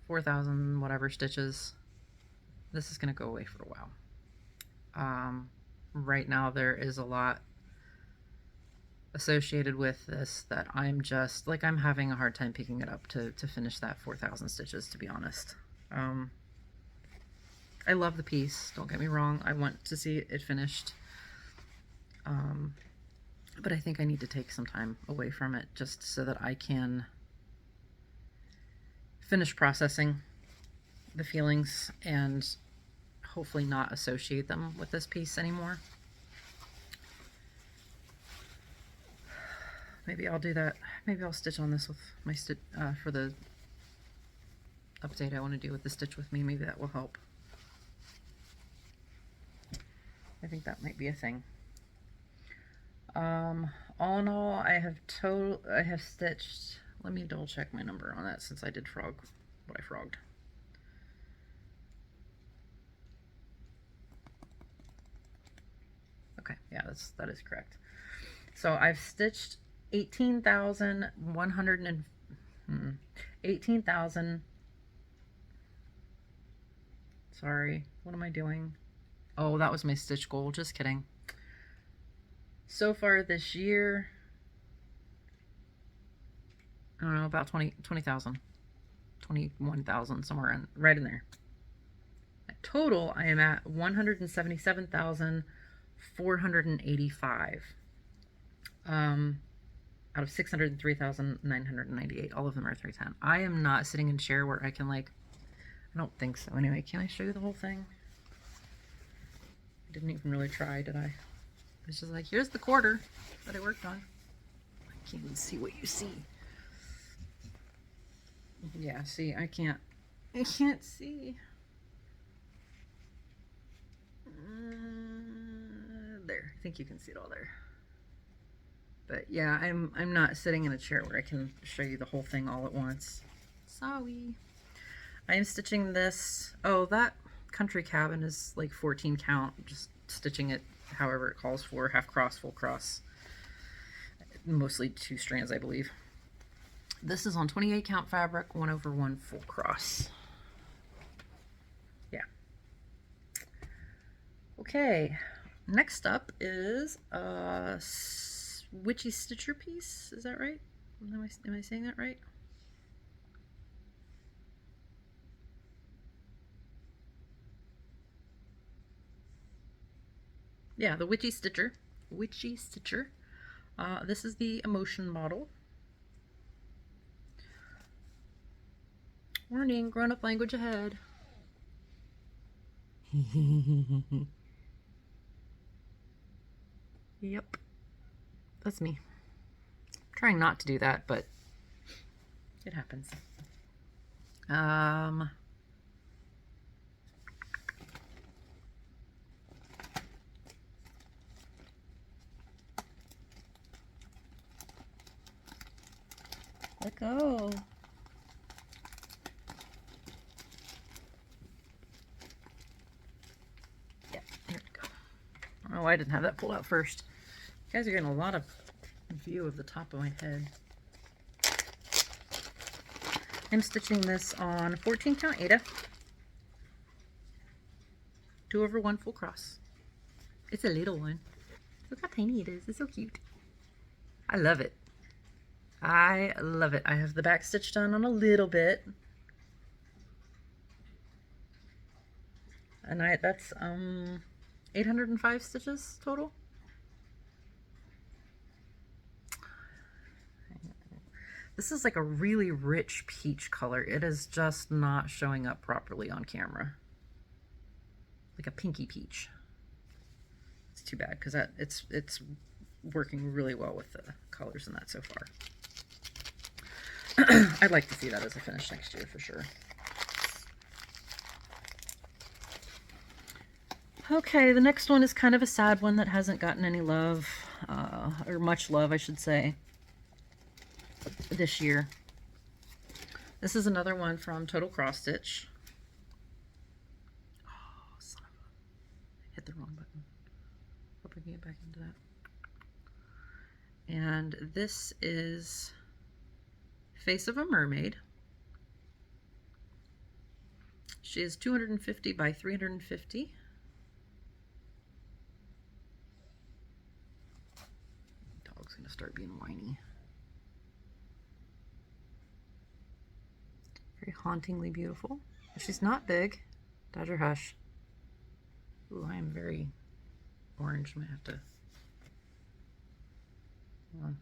S1: 4,000 whatever stitches, this is going to go away for a while. Right now there is a lot associated with this that I'm just, I'm having a hard time picking it up to finish that 4,000 stitches, to be honest. I love the piece, don't get me wrong. I want to see it finished. But I think I need to take some time away from it just so that I can finish processing the feelings and hopefully not associate them with this piece anymore. Maybe I'll do that. Maybe I'll stitch on this with my for the update I want to do with the Stitch With Me. Maybe that will help. I think that might be a thing. All in all, I have stitched, let me double check my number on that since I did what I frogged. that is correct. So I've stitched 18,100 and 18,000. Sorry, what am I doing? Oh, that was my stitch goal. Just kidding. So far this year, I don't know, about 20,000, 21,000, somewhere in, right in there. Total, I am at 177,485 out of 603,998. All of them are 310. I am not sitting in a chair where I can, like, I don't think so. Anyway, can I show you the whole thing? I didn't even really try, did I? It's just like, here's the quarter that I worked on. I can't even see what you see. Yeah, see, I can't see. There, I think you can see it all there. But yeah, I'm not sitting in a chair where I can show you the whole thing all at once. Sorry. I am stitching this. Oh, that country cabin is like 14 count. Just stitching it however it calls for. Half cross, full cross. Mostly 2 strands, I believe. This is on 28 count fabric, 1/1 full cross. Yeah. Okay. Next up is a Witchy stitcher piece. Is that right? Am I saying that right? Yeah, the Witchy stitcher. Witchy stitcher. This is the emotion model. Warning, grown-up language ahead. Yep. That's me. I'm trying not to do that, but it happens. Let go. Yeah, here we go. Oh, I didn't have that pulled out first. You guys are getting a lot of view of the top of my head. I'm stitching this on 14 count Aida. 2/1 full cross. It's a little one. Look how tiny it is. It's so cute. I love it. I love it. I have the back stitch done on a little bit. And that's 805 stitches total. This is like a really rich peach color. It is just not showing up properly on camera. Like a pinky peach. It's too bad because it's working really well with the colors in that so far. I'd like to see that as a finish next year for sure. Okay, the next one is kind of a sad one that hasn't gotten any love, or much love, I should say, this year. This is another one from Total Cross Stitch. Oh, son of a... I hit the wrong button. Hope I can get back into that. And this is Face of a Mermaid. She is 250 by 350. Dog's gonna start being whiny. Very hauntingly beautiful. She's not big. Dodger hush. Ooh, I am very orange. I might have to... Hold on.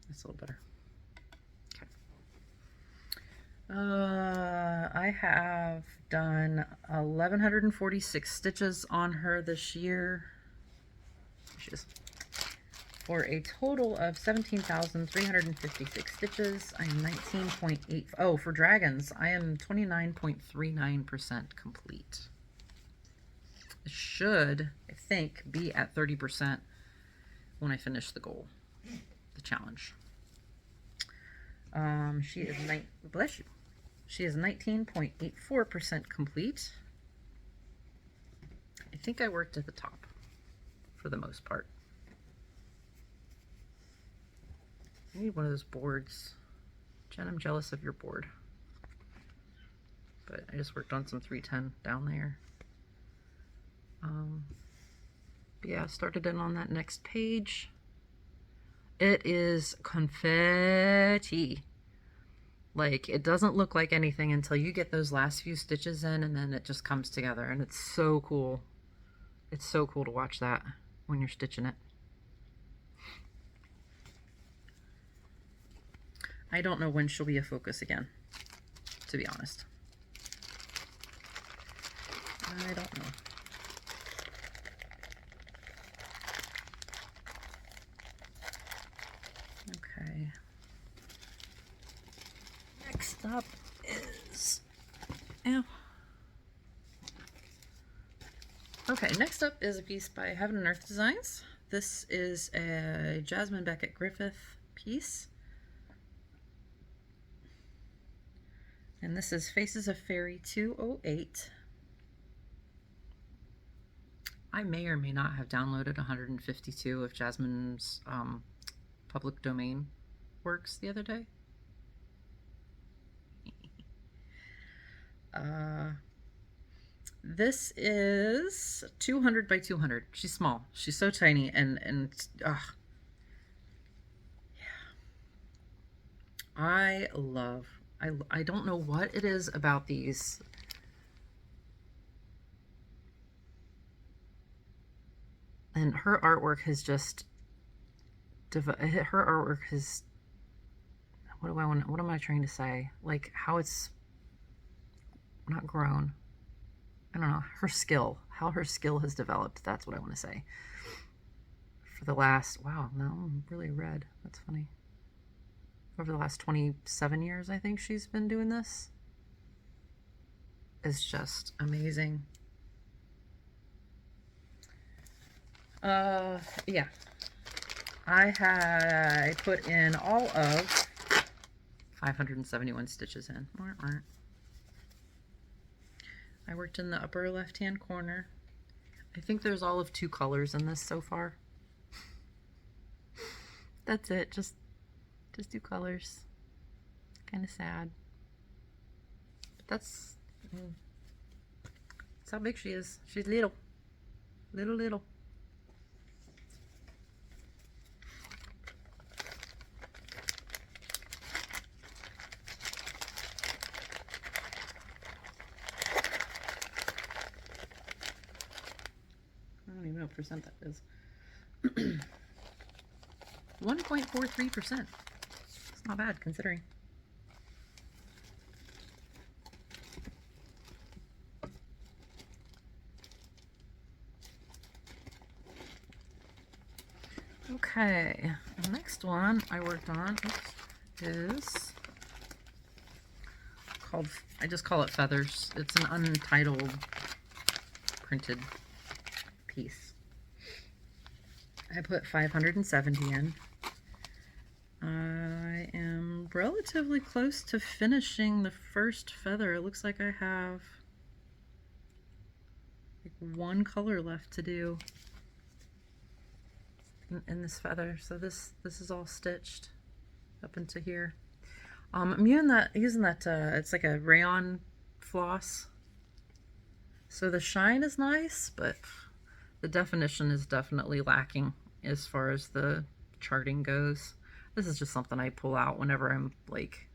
S1: That's a little better. Okay. I have done 1,146 stitches on her this year. For a total of 17,356 stitches. I am 19.8. Oh, for dragons, I am 29.39% complete. It should, I think, be at 30% when I finish the goal, the challenge. She is bless you. She is 19.84% complete. I think I worked at the top for the most part. I need one of those boards. Jen, I'm jealous of your board. But I just worked on some 310 down there. But yeah, started in on that next page. It is confetti. Like, it doesn't look like anything until you get those last few stitches in, and then it just comes together, and it's so cool. It's so cool to watch that when you're stitching it. I don't know when she'll be a focus again, to be honest. I don't know. Okay. Next up is... Ew. Okay, next up is a piece by Heaven and Earth Designs. This is a Jasmine Beckett Griffith piece. And this is Faces of Fairy 208. I may or may not have downloaded 152 of Jasmine's public domain works the other day. This is 200 by 200. She's small. She's so tiny, and yeah. I don't know what it is about these. And her artwork has just what am I trying to say? Like, how it's not grown. I don't know, how her skill has developed. That's what I want to say. For the last, wow, now I'm really red. That's funny. Over the last 27 years, I think she's been doing this. It's just amazing. Yeah. I put in all of 571 stitches in. I worked in the upper left-hand corner. I think there's all of 2 colors in this so far. That's it. Just 2 colors. Kind of sad. But that's how big she is. She's little. Little. I don't even know what percent that is. 1.43%. It's not bad considering. Okay, the next one I worked on is called, I just call it Feathers. It's an Untitled printed piece. I put 570 in. I am relatively close to finishing the first feather. It looks like I have like 1 color left to do in this feather. So this is all stitched up into here. I'm using that it's like a rayon floss. So the shine is nice, but the definition is definitely lacking as far as the charting goes. This is just something I pull out whenever I'm like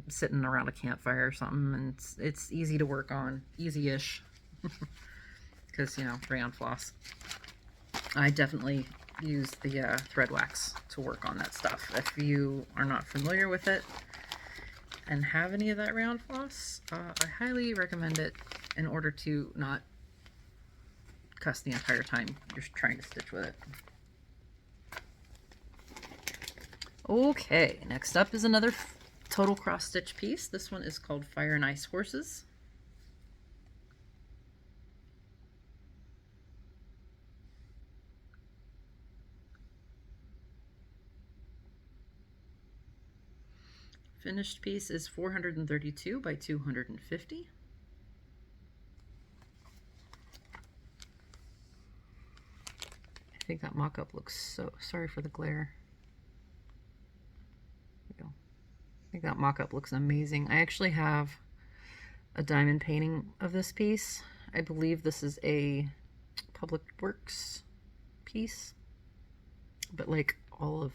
S1: sitting around a campfire or something, and it's easy to work on, easy-ish, because, you know, rayon floss. I definitely use the thread wax to work on that stuff. If you are not familiar with it and have any of that rayon floss, I highly recommend it in order to not cuss the entire time you're trying to stitch with it. Okay, next up is another total cross stitch piece. This one is called Fire and Ice Horses. Finished piece is 432 by 250. I think that mock-up looks so... Sorry for the glare. There we go. I think that mock-up looks amazing. I actually have a diamond painting of this piece. I believe this is a Public Works piece, but like all of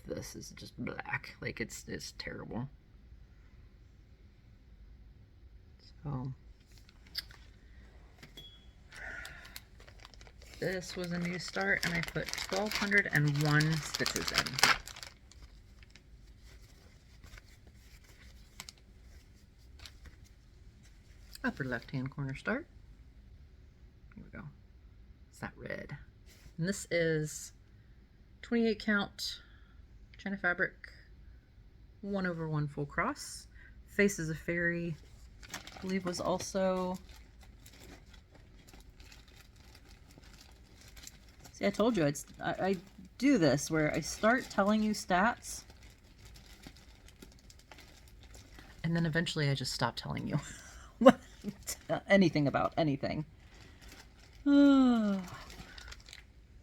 S1: this is just black. Like it's terrible. So this was a new start, and I put 1,201 stitches in. Upper left-hand corner start. Here we go. It's that red. And this is 28 count China fabric, 1/1 full cross. Face is a fairy, I believe was also... See, I told you, I do this where I start telling you stats, and then eventually I just stop telling you anything about anything.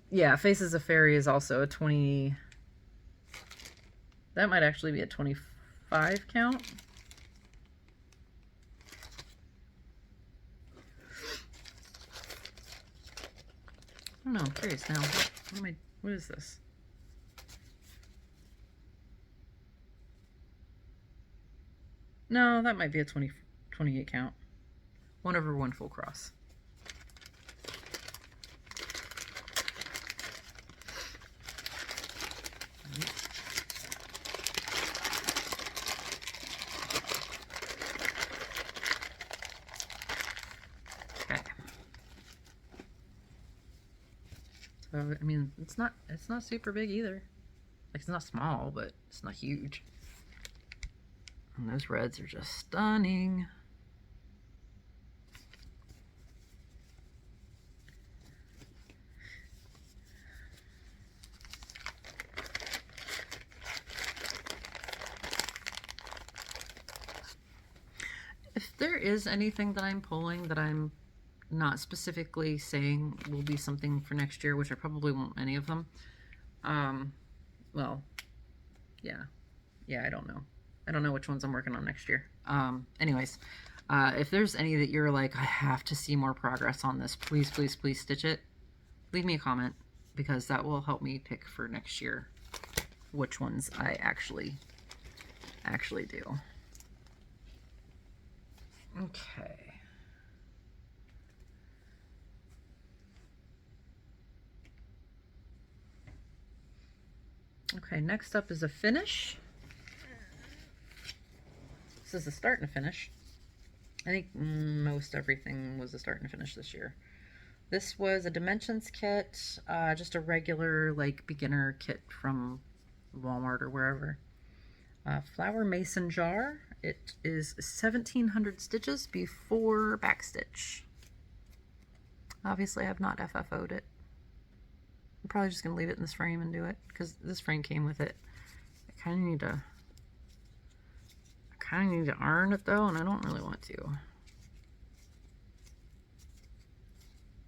S1: Yeah, Faces of Fairy is also a 20... That might actually be a 25 count. I don't know, I'm curious now. What is this? No, that might be a 28 count. 1/1 full cross. Okay. So I mean, it's not super big either. Like, it's not small, but it's not huge. And those reds are just stunning. If there is anything that I'm pulling that I'm not specifically saying will be something for next year, which I probably won't any of them, well, yeah, I don't know. I don't know which ones I'm working on next year. Anyways, if there's any that you're like, I have to see more progress on this, please, please, please stitch it. Leave me a comment, because that will help me pick for next year which ones I actually do. Okay. Okay, next up is a finish. This is a start and a finish. I think most everything was a start and a finish this year. This was a Dimensions kit, just a regular like beginner kit from Walmart or wherever. Flower mason jar. It is 1,700 stitches before backstitch. Obviously, I have not FFO'd it. I'm probably just gonna leave it in this frame and do it, because this frame came with it. I kind of need to iron it though, and I don't really want to.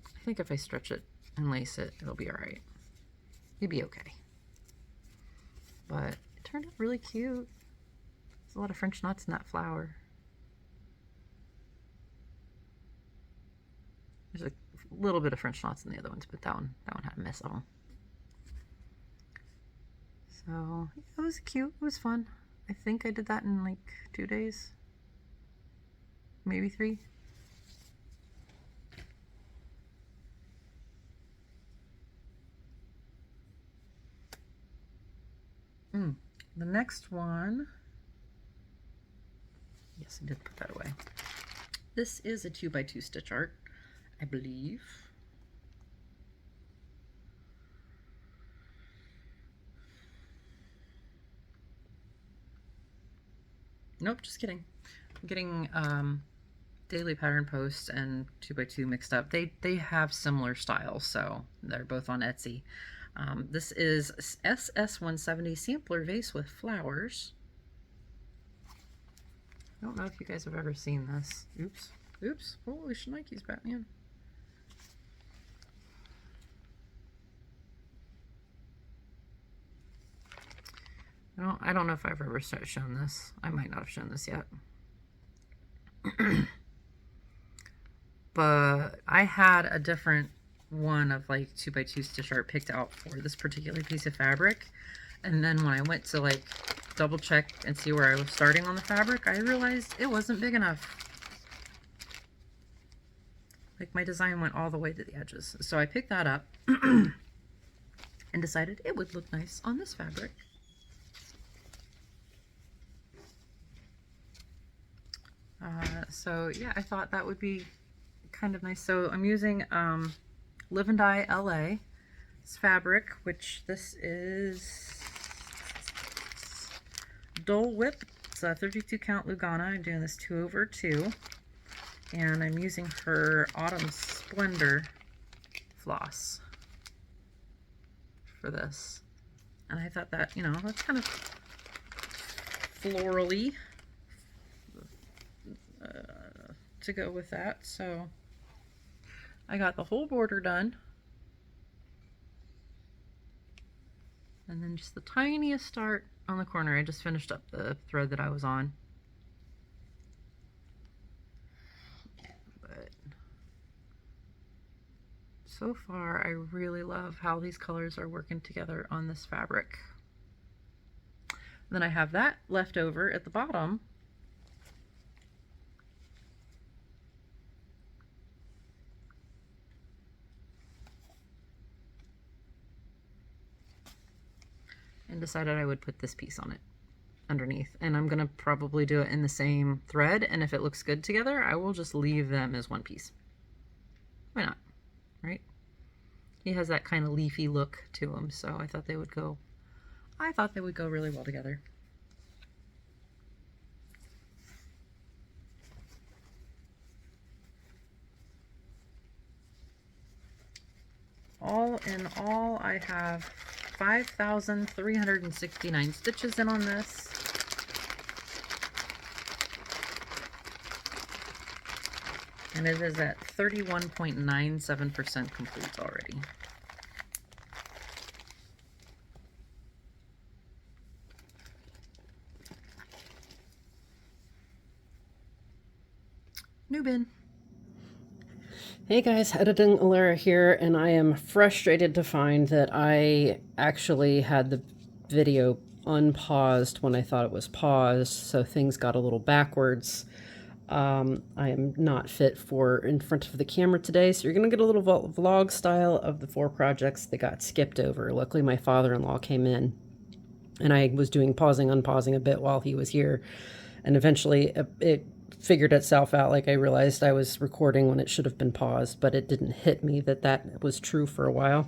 S1: I think if I stretch it and lace it, it'll be alright. It'll be okay. But it turned out really cute. There's a lot of French knots in that flower. There's a little bit of French knots in the other ones, but that one had a mess of them. So it was cute. It was fun. I think I did that in like 2 days, maybe 3. The next one, yes, I did put that away. This is a 2x2 stitch art, I believe. Nope, just kidding. I'm getting Daily Pattern Post and 2x2 mixed up. They have similar styles, so they're both on Etsy. This is SS170 sampler vase with flowers. I don't know if you guys have ever seen this. Oops. Oops. Holy shnikes, Batman. I don't know if I've ever shown this. I might not have shown this yet. But I had a different one of like 2x2 stitch art picked out for this particular piece of fabric. And then when I went to like double check and see where I was starting on the fabric, I realized it wasn't big enough. Like my design went all the way to the edges. So I picked that up and decided it would look nice on this fabric. So yeah, I thought that would be kind of nice. So I'm using Live and Die LA. It's fabric, which this is Dole Whip. It's a 32 count Lugana. I'm doing this 2/2. And I'm using her Autumn Splendor floss for this. And I thought that, you know, that's kind of florally to go with that. So I got the whole border done. And then just the tiniest start on the corner. I just finished up the thread that I was on. But so far, I really love how these colors are working together on this fabric. Then I have that left over at the bottom. And decided I would put this piece on it underneath. And I'm going to probably do it in the same thread. And if it looks good together, I will just leave them as one piece. Why not? Right? He has that kind of leafy look to him. So I thought they would go really well together. All in all, I have 5,369 stitches in on this. And it is at 31.97% complete already. New bin.
S2: Hey guys, Editing Alara here, and I am frustrated to find that I actually had the video unpaused when I thought it was paused, so things got a little backwards. I am not fit for in front of the camera today, so you're going to get a little vlog style of the 4 projects that got skipped over. Luckily my father-in-law came in, and I was doing pausing, unpausing a bit while he was here, and eventually it figured itself out. Like I realized I was recording when it should have been paused, but it didn't hit me that that was true for a while.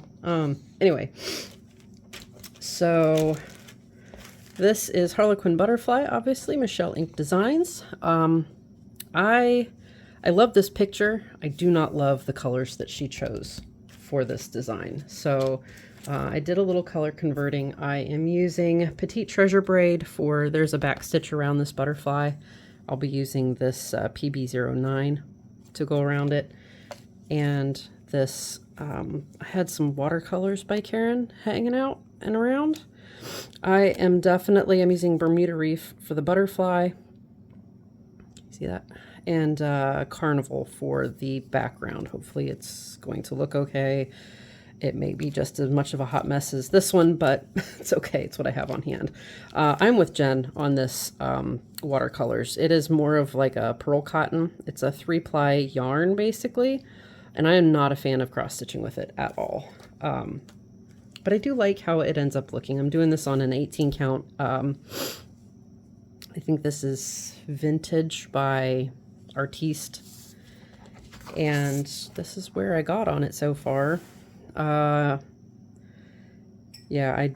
S2: Anyway, so this is Harlequin Butterfly, obviously, Michelle Ink Designs. I love this picture. I do not love the colors that she chose for this design. So I did a little color converting. I am using Petite Treasure Braid for, there's a back stitch around this butterfly. I'll be using this PB09 to go around it. And this, I had some watercolors by Karen hanging out and around. I'm using Bermuda Reef for the butterfly. See that? And Carnival for the background. Hopefully it's going to look okay. It may be just as much of a hot mess as this one, but it's okay. It's what I have on hand. I'm with Jen on this watercolors. It is more of like a pearl cotton. It's a 3-ply yarn, basically. And I am not a fan of cross-stitching with it at all. But I do like how it ends up looking. I'm doing this on an 18 count. I think this is Vintage by Artiste. And this is where I got on it so far. Yeah, I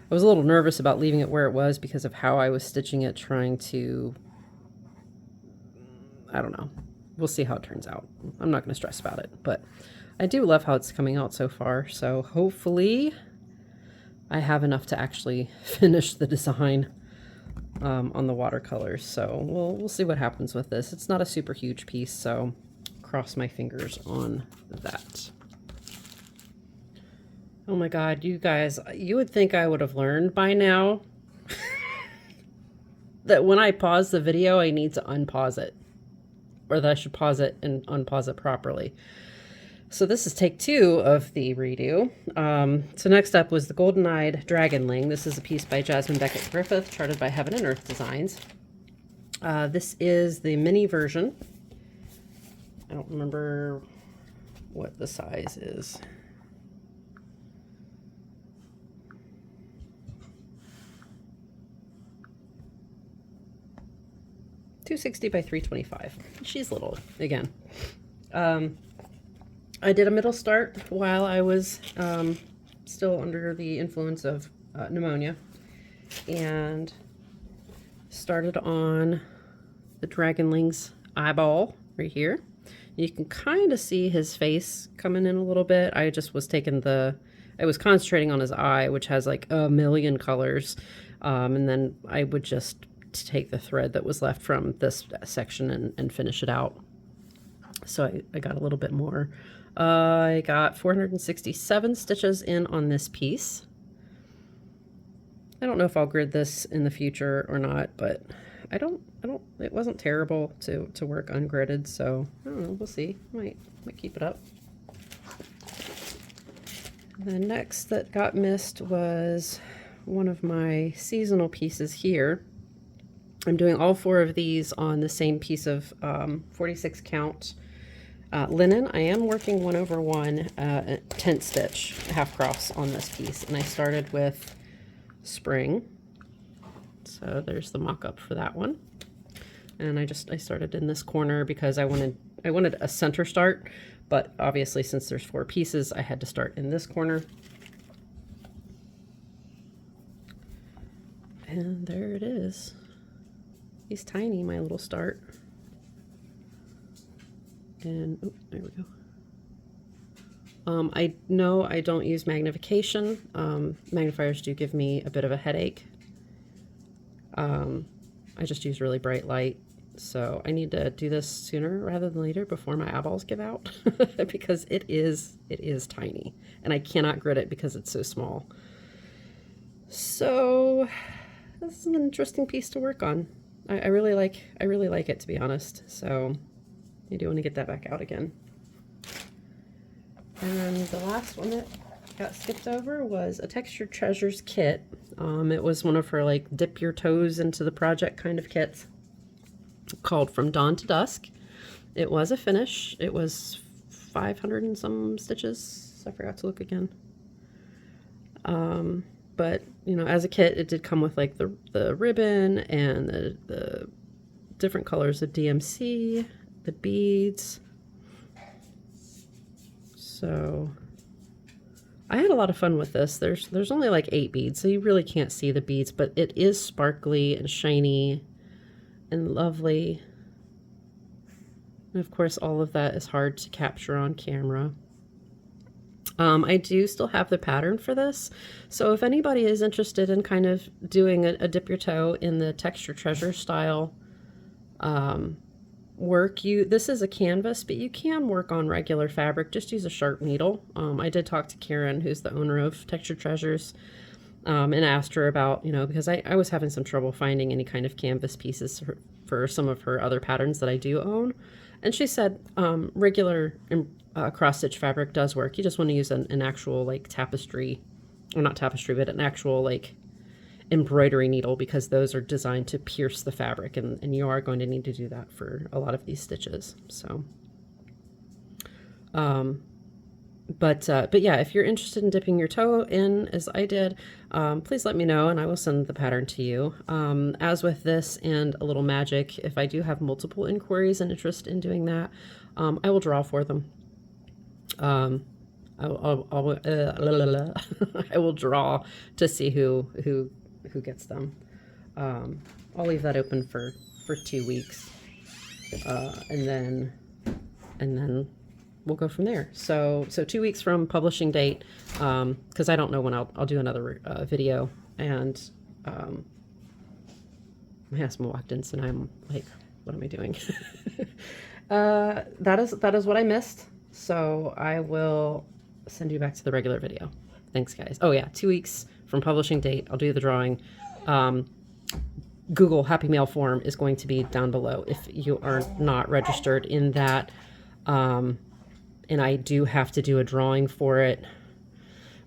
S2: was a little nervous about leaving it where it was because of how I was stitching it, trying to, I don't know. We'll see how it turns out. I'm not going to stress about it, but I do love how it's coming out so far. So hopefully I have enough to actually finish the design. on the watercolors. So we'll see what happens with this. It's not a super huge piece, so cross my fingers on that. Oh my God, you guys, you would think I would have learned by now that when I pause the video, I need to unpause it, or that I should pause it and unpause it properly. So this is take 2 of the redo. So next up was the Golden-Eyed Dragonling. This is a piece by Jasmine Beckett Griffith, charted by Heaven and Earth Designs. This is the mini version. I don't remember what the size is. .260 by 325. She's little again. I did a middle start while I was still under the influence of pneumonia, and started on the Dragonling's eyeball right here. You can kind of see his face coming in a little bit. I just was I was concentrating on his eye, which has like a million colors, and then I would just take the thread that was left from this section and finish it out. So I got a little bit more. I got 467 stitches in on this piece. I don't know if I'll grid this in the future or not, but it wasn't terrible to work ungridded, so I don't know, we'll see. Might keep it up. The next that got missed was one of my seasonal pieces here. I'm doing all 4 of these on the same piece of 46 count linen. I am working 1/1 tent stitch half cross on this piece, and I started with spring. So there's the mock-up for that one. And I started in this corner because I wanted a center start, but obviously since there's 4 pieces, I had to start in this corner. And there it is. He's tiny, my little start. And oh, there we go. I know I don't use magnification. Magnifiers do give me a bit of a headache. I just use really bright light. So I need to do this sooner rather than later before my eyeballs give out because it is tiny, and I cannot grid it because it's so small. So this is an interesting piece to work on. I really like it, to be honest. So I do want to get that back out again. And the last one that got skipped over was a Textured Treasures kit. It was one of her like dip your toes into the project kind of kits, called From Dawn to Dusk. It was a finish. It was 500 and some stitches. I forgot to look again. But you know, as a kit, it did come with like the ribbon and the different colors of DMC, the beads. So I had a lot of fun with this. There's only like 8 beads, so you really can't see the beads, but it is sparkly and shiny and lovely. And of course, all of that is hard to capture on camera. I do still have the pattern for this, so if anybody is interested in kind of doing a dip your toe in the Texture Treasure style work, this is a canvas, but you can work on regular fabric. Just use a sharp needle. I did talk to Karen, who's the owner of Texture Treasures, and asked her about, you know, because I was having some trouble finding any kind of canvas pieces for some of her other patterns that I do own. And she said regular cross-stitch fabric does work. You just want to use an actual like tapestry, or not tapestry, but an actual like embroidery needle, because those are designed to pierce the fabric, and you are going to need to do that for a lot of these stitches. So but yeah, if you're interested in dipping your toe in as I did, please let me know and I will send the pattern to you. As with this and A Little Magic, if I do have multiple inquiries and interest in doing that, I will draw for them. I will draw to see who gets them. I'll leave that open for 2 weeks, and then we'll go from there. So 2 weeks from publishing date, because I don't know when I'll do another video, and My husband walked in, so now I'm like, what am I doing? That is what I missed. So I will send you back to the regular video. Thanks, guys. Oh yeah, 2 weeks from publishing date. I'll do the drawing. Google Happy Mail form is going to be down below if you are not registered in that. And I do have to do a drawing for it.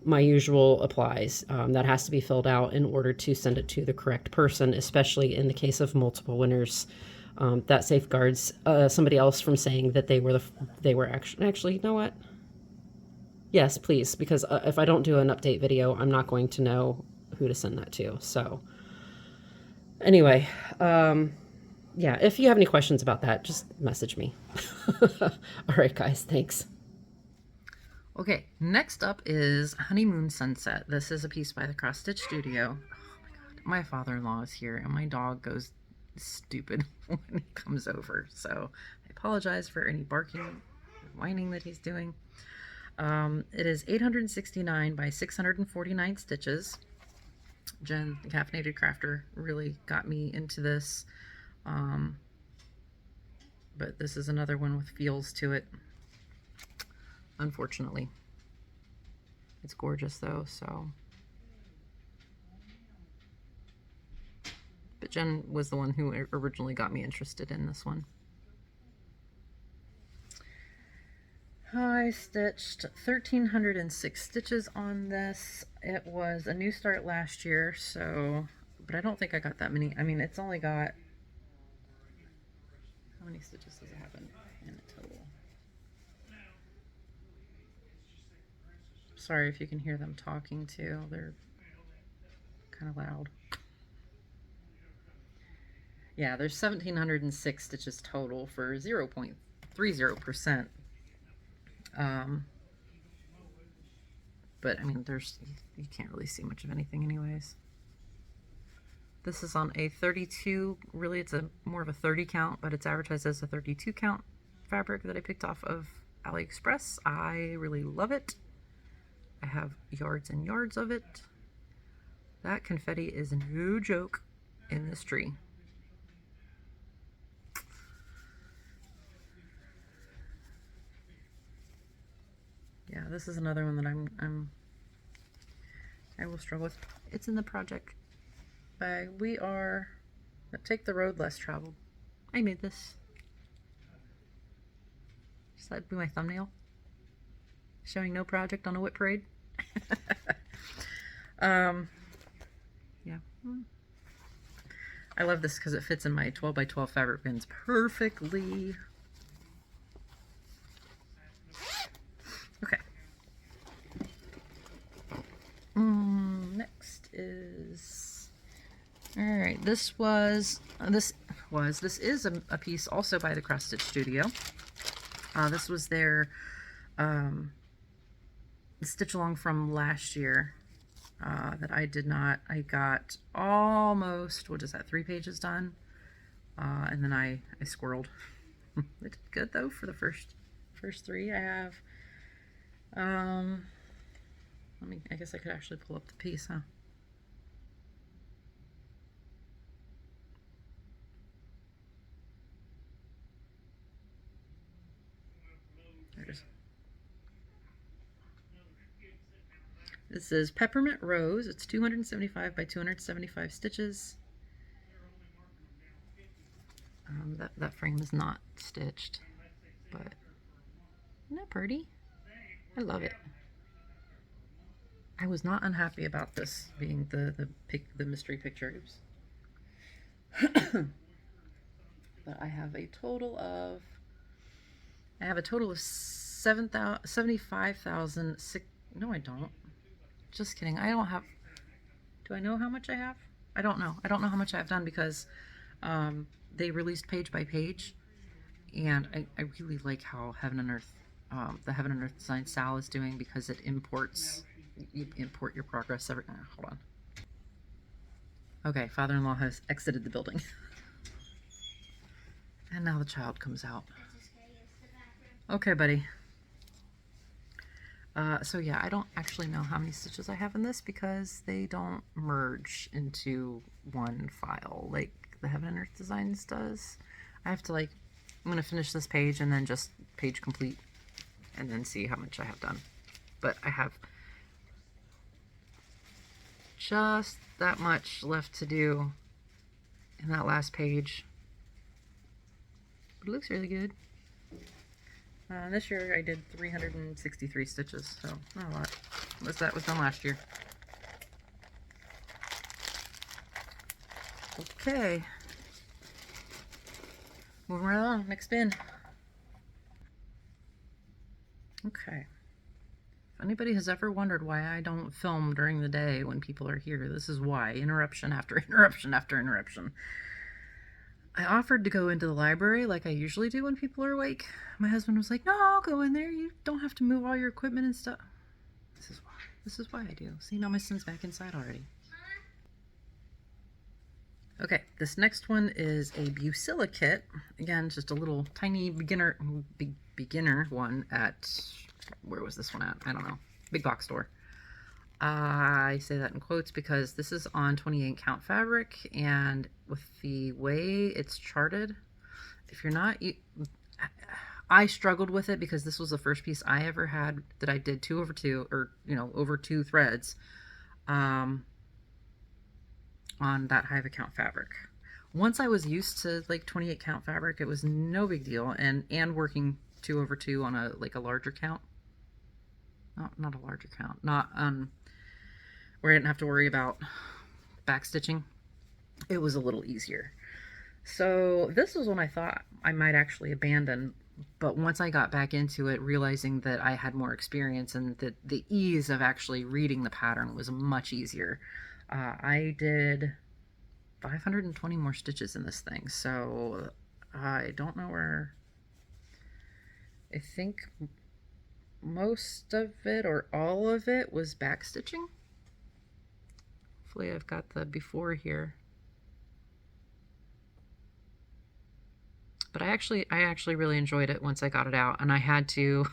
S2: My usual applies. That has to be filled out in order to send it to the correct person, especially in the case of multiple winners. That safeguards somebody else from saying that they were actually, you know what? Yes, please, because if I don't do an update video, I'm not going to know who to send that to. So anyway, yeah, if you have any questions about that, just message me. All right, guys, thanks.
S1: Okay, next up is Honeymoon Sunset. This is a piece by the Cross Stitch Studio. Oh my god, my father-in-law is here and my dog goes stupid when he comes over. So I apologize for any barking and whining that he's doing. It is 869 by 649 stitches. Jen, the Caffeinated Crafter, really got me into this. But this is another one with feels to it. Unfortunately. It's gorgeous though, so. But Jen was the one who originally got me interested in this one. I stitched 1,306 stitches on this. It was a new start last year, so, but I don't think I got that many. I mean, it's only got, how many stitches does it have in total? Sorry if you can hear them talking too. They're kind of loud. Yeah, there's 1,706 stitches total for 0.30%. But I mean, you can't really see much of anything anyways. This is on a 32, really it's more of a 30 count, but it's advertised as a 32 count fabric that I picked off of AliExpress. I really love it. I have yards and yards of it. That confetti is no joke in this tree. Yeah, this is another one that I will struggle with. It's in the project bag. We are Take the Road Less Traveled. I made this. Should that be my thumbnail? Showing no project on a WIP parade. Yeah. I love this because it fits in my 12 by 12 fabric bins perfectly. Okay. Next is, all right. This is a piece also by the Cross Stitch Studio. This was their stitch along from last year that I did not. I got almost, what is that, 3 pages done, and then I squirreled. It did good though for the first 3. I have. I guess I could actually pull up the piece, huh? There it is. This is Peppermint Rose. It's 275 by 275 stitches. That frame is not stitched, but isn't that pretty? I love it. I was not unhappy about this being the mystery picture. But I have a total of 75,000. No, I don't. Just kidding. I don't have. Do I know how much I have? I don't know. I don't know how much I've done because they released page by page, and I really like how Heaven and Earth, the Heaven and Earth design style is doing, because it imports. You import your progress every. Hold on. Okay, father-in-law has exited the building, and now the child comes out. Okay, buddy. So yeah, I don't actually know how many stitches I have in this because they don't merge into one file. Like, the Heaven and Earth Designs does. I have to I'm going to finish this page and then just page complete and then see how much I have done. But I have just that much left to do in that last page. But it looks really good. This year I did 363 stitches, so not a lot. That was done last year. Okay. Moving right along, next bin. Okay. If anybody has ever wondered why I don't film during the day when people are here, this is why. Interruption after interruption after interruption. I offered to go into the library like I usually do when people are awake. My husband was like, no, I'll go in there. You don't have to move all your equipment and stuff. This is why. This is why I do. See, now my son's back inside already. Okay, this next one is a Bucilla kit. Again, just a little tiny beginner one at, where was this one at? I don't know. Big box store. I say that in quotes because this is on 28 count fabric, and with the way it's charted, if you're not, I struggled with it because this was the first piece I ever had that I did 2/2, or over 2 threads on that high of a count fabric. Once I was used to 28 count fabric, it was no big deal, and working 2/2 on a larger count. Not a larger count, not where I didn't have to worry about back stitching. It was a little easier. So this was one I thought I might actually abandon, but once I got back into it, realizing that I had more experience and that the ease of actually reading the pattern was much easier. I did 520 more stitches in this thing, so I don't know where. I think most of it or all of it was back stitching. Hopefully I've got the before here. But I actually really enjoyed it once I got it out, and I had to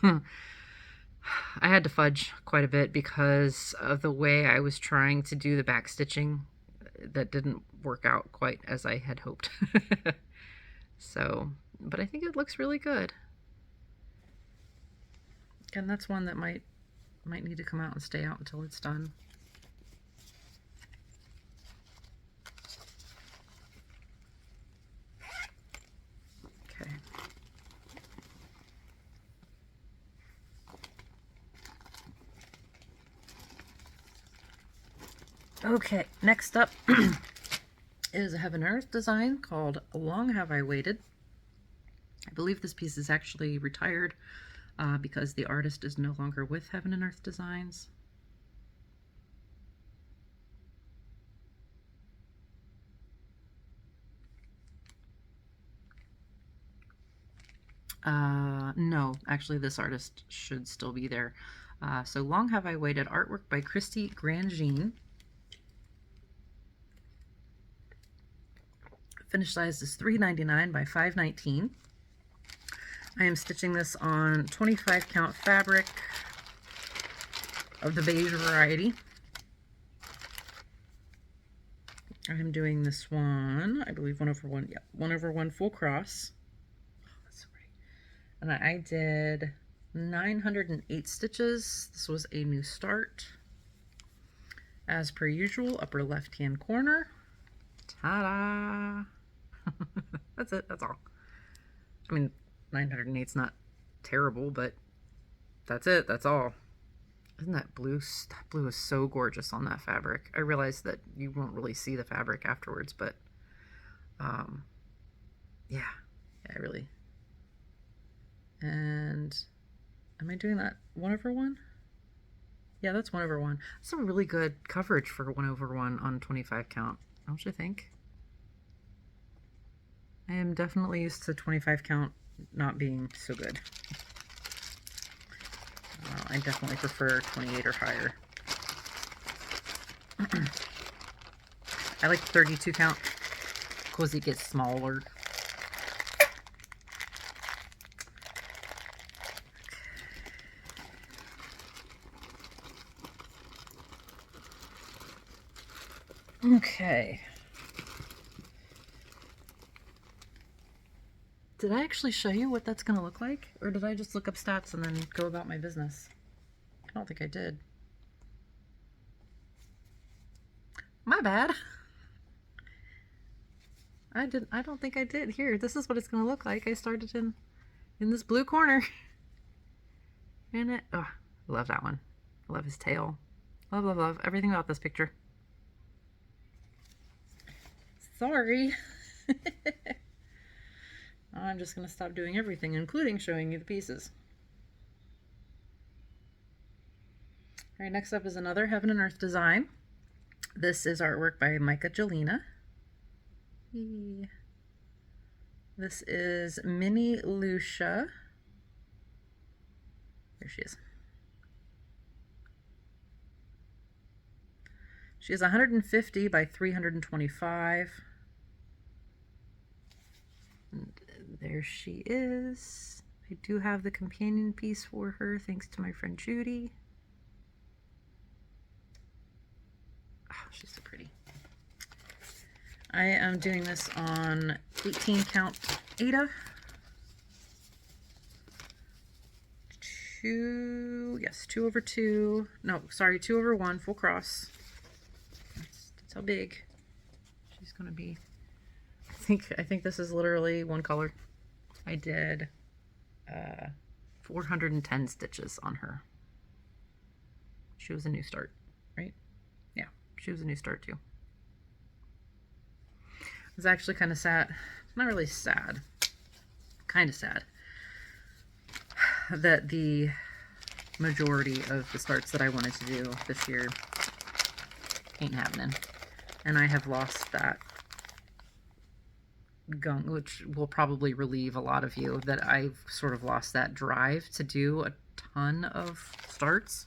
S1: fudge quite a bit because of the way I was trying to do the back stitching. That didn't work out quite as I had hoped. So, but I think it looks really good. Again, that's one that might need to come out and stay out until it's done. Okay. Okay, next up is a Heaven and Earth design called Long Have I Waited. I believe this piece is actually retired because the artist is no longer with Heaven and Earth Designs. No, actually this artist should still be there. So Long Have I Waited, artwork by Christy Grandjean. Finished size is $3.99 by $5.19. I am stitching this on 25 count fabric of the beige variety. I am doing this one, I believe 1/1, yeah, 1/1 full cross. Oh, that's so pretty. And I did 908 stitches. This was a new start. As per usual, upper left-hand corner. Ta-da! That's it, that's all. I mean, 908's not terrible, but that's it, that's all. Isn't that blue? That blue is so gorgeous on that fabric. I realize that you won't really see the fabric afterwards, but yeah, I really. And am I doing that 1/1? Yeah, that's 1/1. That's a really good coverage for 1/1 on 25 count, don't you think? I am definitely used to 25 count not being so good. I definitely prefer 28 or higher. I like 32 count because it gets smaller. Okay. Did I actually show you what that's gonna look like? Or did I just look up stats and then go about my business? I don't think I did. My bad. I don't think I did. Here, this is what it's gonna look like. I started in this blue corner. And it, oh, I love that one. I love his tail. Love, love, love everything about this picture. Sorry. I'm just going to stop doing everything, including showing you the pieces. All right, next up is another Heaven and Earth design. This is artwork by Micah Jelena. This is Mini Lucia. There she is. She is 150 by 325. And there she is. I do have the companion piece for her, thanks to my friend Judy. Oh, she's so pretty. I am doing this on 18 count Ada. 2/2. No, sorry, 2/1 full cross. That's how big she's gonna be. I think this is literally one color. I did 410 stitches on her. She was a new start, right? Yeah, she was a new start too. I was actually kind of sad. Not really sad. Kind of sad that the majority of the starts that I wanted to do this year ain't happening. And I have lost that gunk, which will probably relieve a lot of you, that I've sort of lost that drive to do a ton of starts.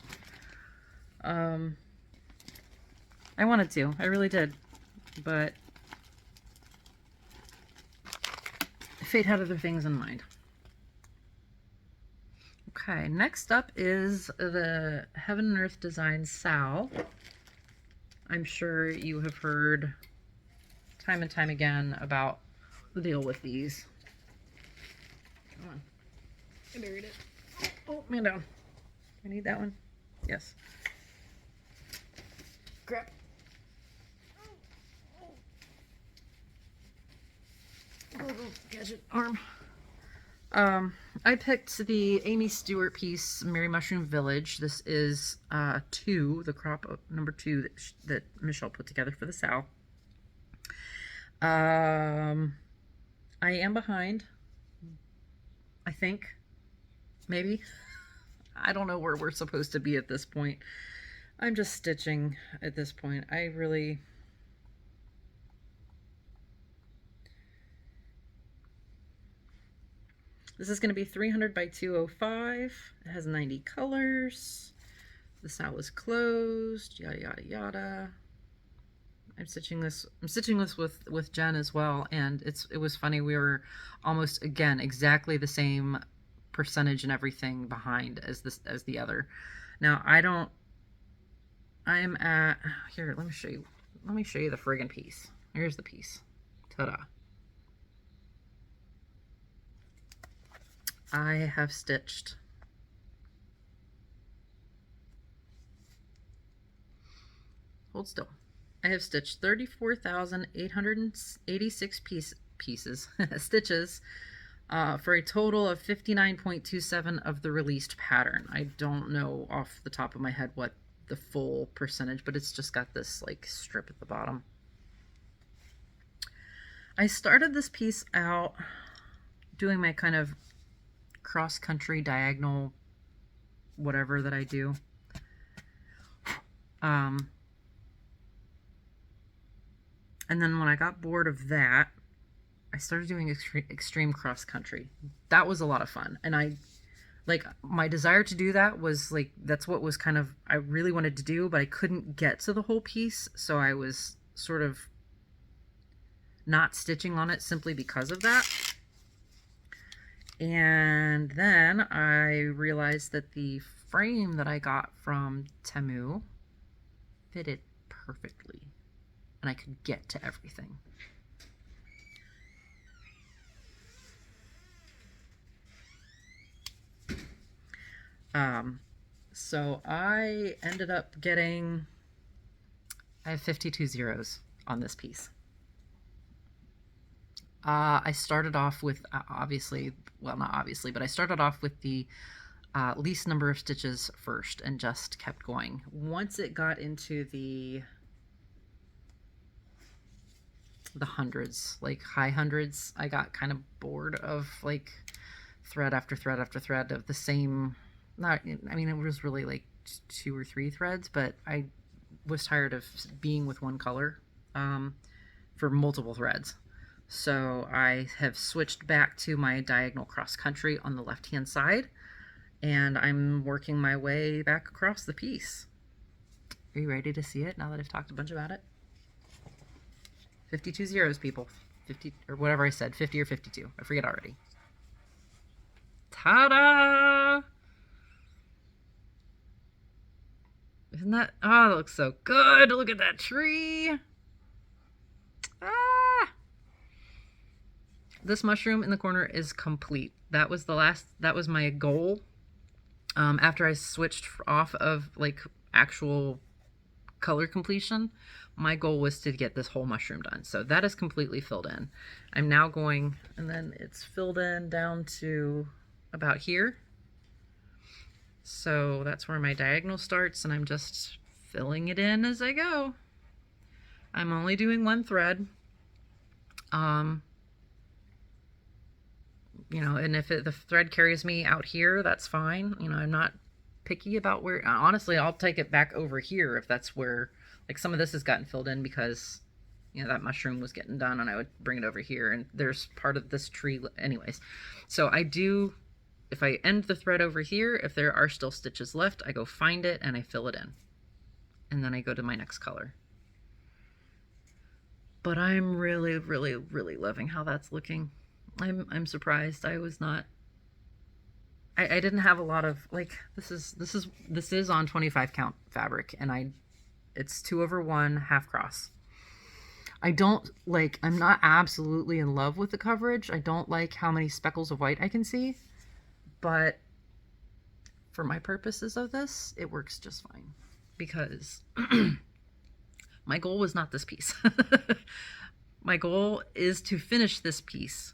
S1: I wanted to, I really did, but fate had other things in mind. Okay, next up is the Heaven and Earth Design Sal. I'm sure you have heard time and time again about the deal with these. Come on. I buried it. Oh, man down. I need that one. Yes. Crap. Oh, gadget arm. I picked the Amy Stewart piece, Merry Mushroom Village. This is 2, the crop of number 2 that Michelle put together for the Sal. I am behind, I think, maybe. I don't know where we're supposed to be at this point. I'm just stitching at this point. I really... This is going to be 300 by 205. It has 90 colors. The Sal is closed, yada, yada, yada. I'm stitching this with Jen as well, and it was funny. We were almost, again, exactly the same percentage and everything behind as the other. Now, I am at, here, let me show you the friggin' piece. Here's the piece. Ta-da. I have stitched hold still. I have stitched 34,886 pieces stitches for a total of 59.27 of the released pattern. I don't know off the top of my head what the full percentage, but it's just got this like strip at the bottom. I started this piece out doing my kind of cross-country diagonal whatever that I do. And then when I got bored of that, I started doing extreme cross-country. That was a lot of fun. And I, like, my desire to do that was, like, that's what was kind of, I really wanted to do, but I couldn't get to the whole piece. So I was sort of not stitching on it simply because of that. And then I realized that the frame that I got from Temu fitted perfectly, and I could get to everything. So I ended up getting, I have 52 zeros on this piece. I started off with, obviously, well, not obviously, but I started off with the least number of stitches first and just kept going. Once it got into the hundreds, like high hundreds, I got kind of bored of like thread after thread after thread of the same, not, I mean, it was really like 2 or 3 threads, but I was tired of being with one color for multiple threads. So I have switched back to my diagonal cross country on the left hand side, and I'm working my way back across the piece. Are you ready to see it now that I've talked a bunch about it? 52 zeros, people. 50 or whatever I said, 50 or 52. I forget already. Ta-da! Isn't that, oh, that looks so good. Look at that tree. Ah! This mushroom in the corner is complete. That was my goal. After I switched off of like actual color completion, my goal was to get this whole mushroom done. So that is completely filled in. I'm now going, and then it's filled in down to about here. So that's where my diagonal starts, and I'm just filling it in as I go. I'm only doing one thread. You know, and if the thread carries me out here, that's fine. You know, I'm not picky about where, honestly, I'll take it back over here if that's where, like some of this has gotten filled in because, you know, that mushroom was getting done and I would bring it over here, and there's part of this tree anyways. So I do, if I end the thread over here, if there are still stitches left, I go find it and I fill it in. And then I go to my next color. But I'm really, really, really loving how that's looking. I'm surprised. I was not, I didn't have a lot of, like, this is on 25 count fabric, and it's 2/1 half cross. I don't like, I'm not absolutely in love with the coverage. I don't like how many speckles of white I can see, but for my purposes of this, it works just fine because my goal was not this piece. My goal is to finish this piece,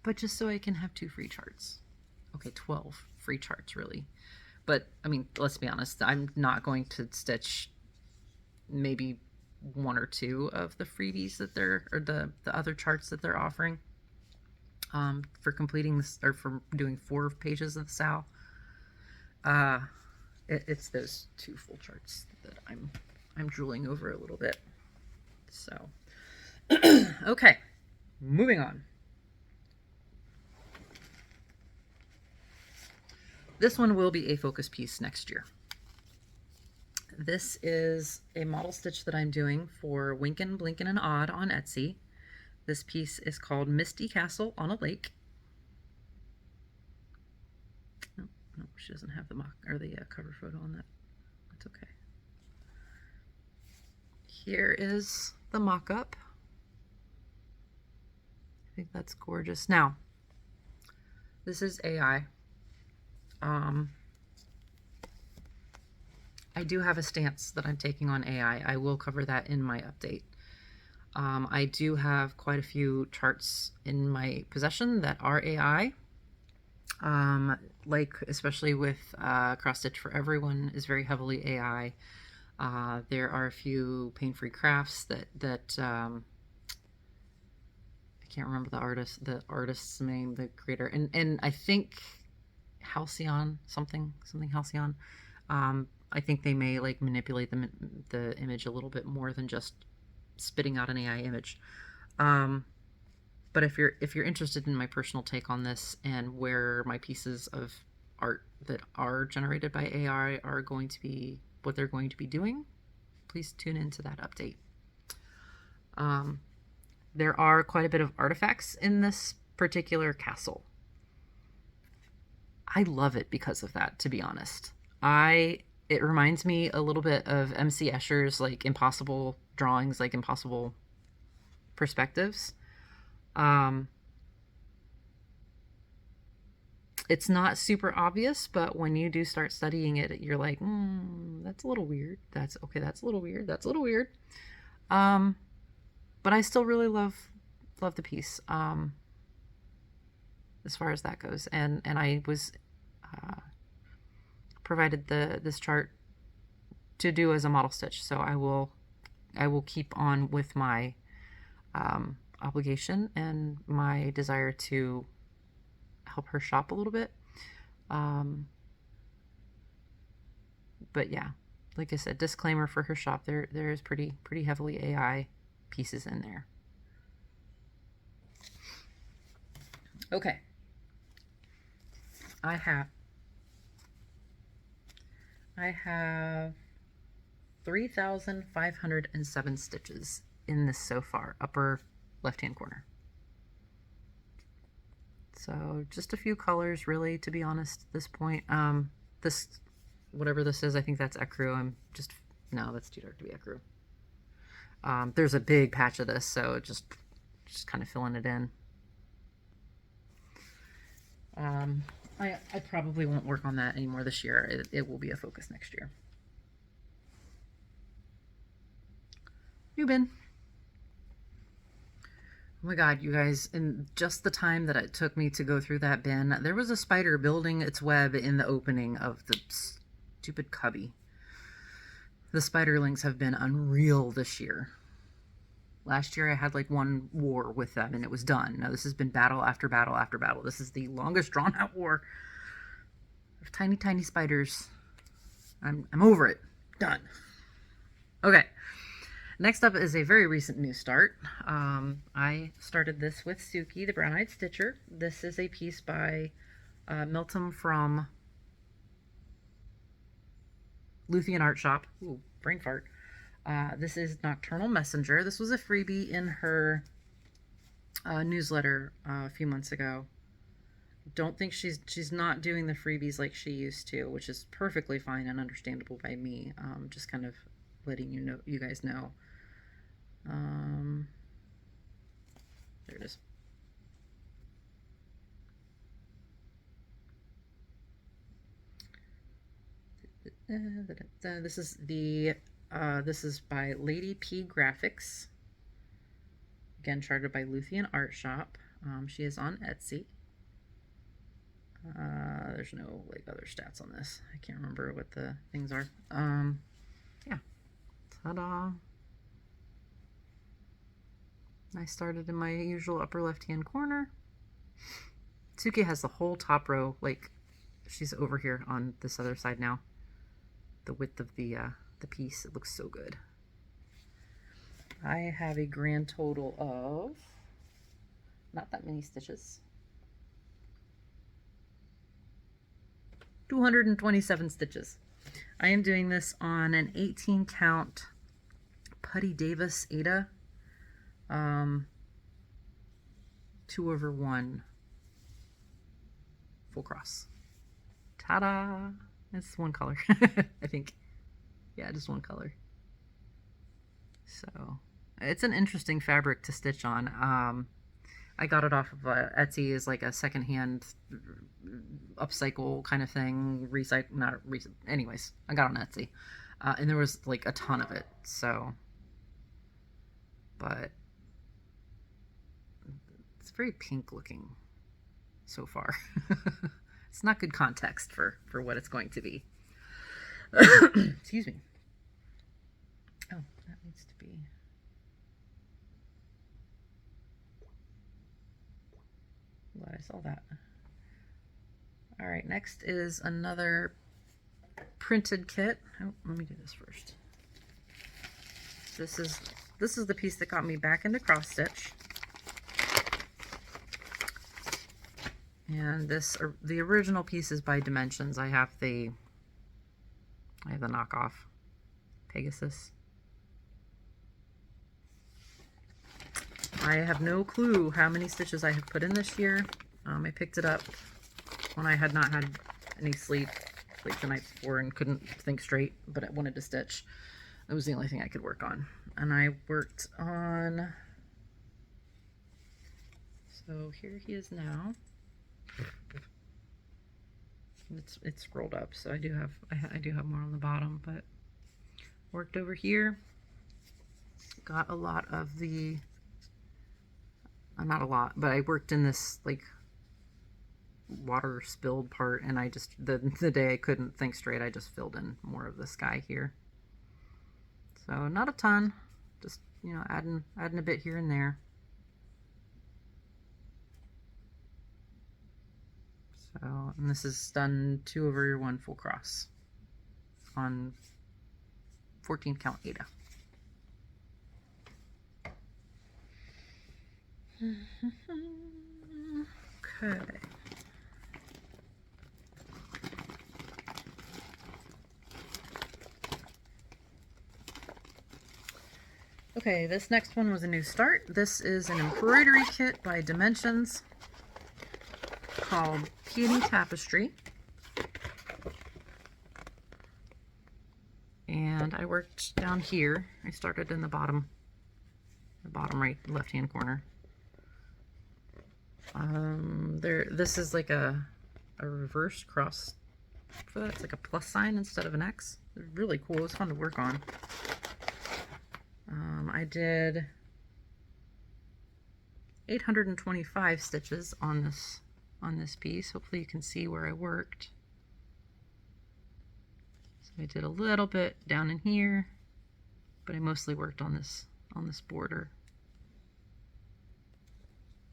S1: but just so I can have 2 free charts. Okay, 12 free charts really. But I mean, let's be honest, I'm not going to stitch maybe 1 or 2 of the freebies that they're, or the other charts that they're offering for completing this, or for doing 4 pages of the SAL. It's those 2 full charts that I'm drooling over a little bit. So okay, moving on. This one will be a focus piece next year. This is a model stitch that I'm doing for Winken Blinken N Odd on Etsy. This piece is called Misty Castle on a Lake. No, she doesn't have the mock or the cover photo on that. That's okay. Here is the mock-up. I think that's gorgeous. Now, this is AI. I do have a stance that I'm taking on AI. I will cover that in my update. I do have quite a few charts in my possession that are AI. Like especially with Cross Stitch for Everyone is very heavily AI. There are a few Pain-Free Crafts that I can't remember the artist's name, the creator, and I think Halcyon, something Halcyon. I think they may like manipulate the image a little bit more than just spitting out an AI image. But if you're interested in my personal take on this and where my pieces of art that are generated by AI are going to be, what they're going to be doing, please tune into that update. There are quite a bit of artifacts in this particular castle. I love it because of that, to be honest. It reminds me a little bit of MC Escher's like impossible drawings, like impossible perspectives. It's not super obvious, but when you do start studying it, you're like, that's a little weird. That's okay. That's a little weird. That's a little weird. But I still really love the piece. As far as that goes, and I was provided this chart to do as a model stitch, so I will keep on with my obligation and my desire to help her shop a little bit. But yeah, like I said, disclaimer for her shop, there is pretty heavily AI pieces in there. Okay, I have 3,507 stitches in this so far, upper left-hand corner. So just a few colors, really, to be honest, at this point. This, whatever this is, I think that's ecru. No, that's too dark to be ecru. There's a big patch of this, so just kind of filling it in. I probably won't work on that anymore this year. It will be a focus next year. New bin. Oh my god, you guys, in just the time that it took me to go through that bin, there was a spider building its web in the opening of the stupid cubby. The spiderlings have been unreal this year. Last year I had like one war with them and it was done. Now this has been battle after battle after battle. This is the longest drawn out war of tiny, tiny spiders. I'm over it. Done. Okay. Next up is a very recent new start. I started this with Suki, the Brown-Eyed Stitcher. This is a piece by Milton from LuthienARTShop. Ooh, brain fart. This is Nocturnal Messenger. This was a freebie in her newsletter a few months ago. Don't think she's not doing the freebies like she used to, which is perfectly fine and understandable by me. Just kind of letting you guys know. There it is. This is by Lady P Graphics. Again, charted by Luthien She is on Etsy. There's no like other stats on this. I can't remember what the things are. Yeah. Ta-da. I started in my usual upper left-hand corner. Suki has the whole top row, like she's over here on this other side now. The width of the piece, it looks so good. I have a grand total of not that many stitches. 227 stitches. I am doing this on an 18 count Putty Davis Ada. 2/1 full cross. Ta-da! It's one color, I think. Yeah, just one color. So it's an interesting fabric to stitch on. I got it off of Etsy as like a secondhand upcycle kind of thing. Anyways, I got on Etsy, and there was like a ton of it. So, but it's very pink looking so far. It's not good context for what it's going to be. Excuse me. Oh, that needs to be. Glad I saw that. All right, next is another printed kit. Oh, let me do this first. This is the piece that got me back into cross stitch. And the original piece is by Dimensions. I have the knockoff Pegasus. I have no clue how many stitches I have put in this year. I picked it up when I had not had any sleep like the night before and couldn't think straight, but I wanted to stitch. That was the only thing I could work on. And I worked on, so here he is now. it's scrolled up, so I do have more on the bottom, but worked over here. Got a lot of the, not a lot, but I worked in this like water spilled part, and I just, the day I couldn't think straight, I just filled in more of the sky here. So not a ton, just, you know, adding a bit here and there. So, and this is done 2/1 full cross on 14 count Ada. Okay. Okay, this next one was a new start. This is an embroidery kit by Dimensions called Peony Tapestry. And I worked down here. I started in the bottom right left-hand corner. This is like a reverse cross for that. It's like a plus sign instead of an X. It's really cool. It's fun to work on. I did 825 stitches on this piece. Hopefully you can see where I worked. So I did a little bit down in here, but I mostly worked on this border.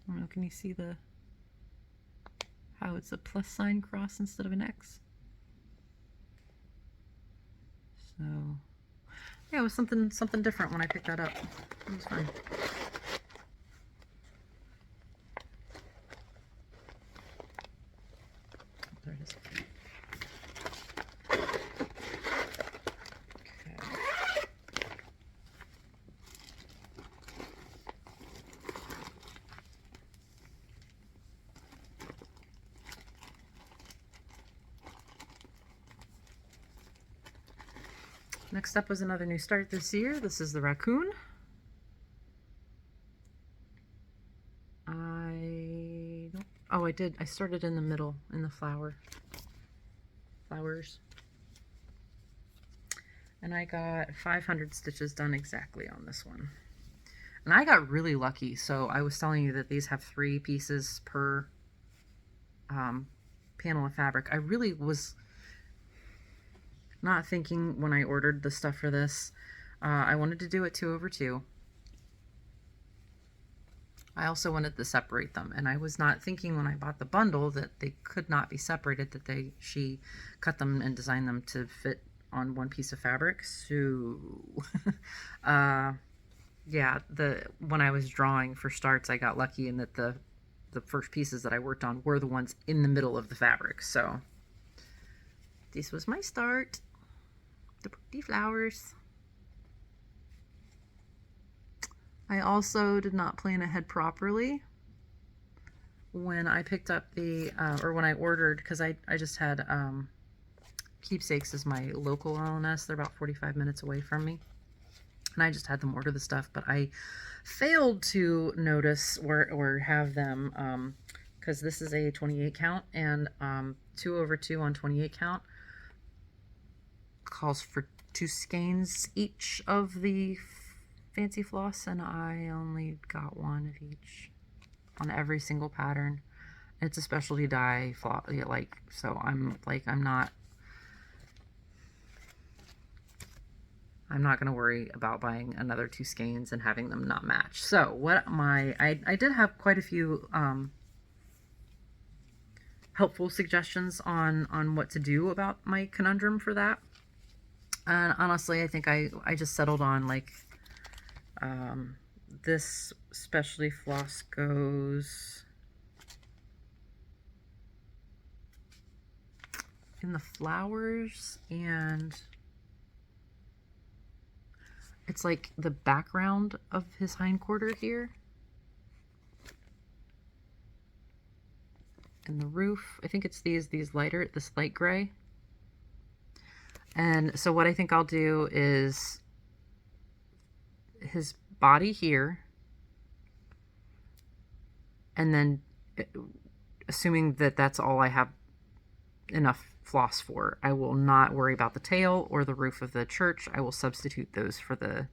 S1: I don't know, can you see how it's a plus sign cross instead of an X? So yeah, it was something different when I picked that up. It was fun. There it is. Next up was another new start this year. This is the Raccoon. I started in the middle, in the flowers. And I got 500 stitches done exactly on this one. And I got really lucky. So I was telling you that these have 3 pieces per panel of fabric. I really was not thinking when I ordered the stuff for this. I wanted to do it 2/2. I also wanted to separate them, and I was not thinking when I bought the bundle that they could not be separated, that she cut them and designed them to fit on one piece of fabric. So yeah, when I was drawing for starts, I got lucky in that the first pieces that I worked on were the ones in the middle of the fabric. So this was my start. The pretty flowers. I also did not plan ahead properly when I picked up or when I ordered, because I just had Keepsakes as my local LNS. They're about 45 minutes away from me. And I just had them order the stuff, but I failed to notice or have them, because this is a 28 count, and 2/2 on 28 count calls for 2 skeins each of the fancy floss, and I only got 1 of each on every single pattern. It's a specialty dye floss, so I'm not going to worry about buying another 2 skeins and having them not match. So I did have quite a few helpful suggestions on what to do about my conundrum for that. And honestly, I think I just settled on this specialty floss goes in the flowers, and it's like the background of his hindquarter here. And the roof, I think it's this light gray. And so what I think I'll do is his body here, and then assuming that that's all I have enough floss for. I will not worry about the tail or the roof of the church. I will substitute those for the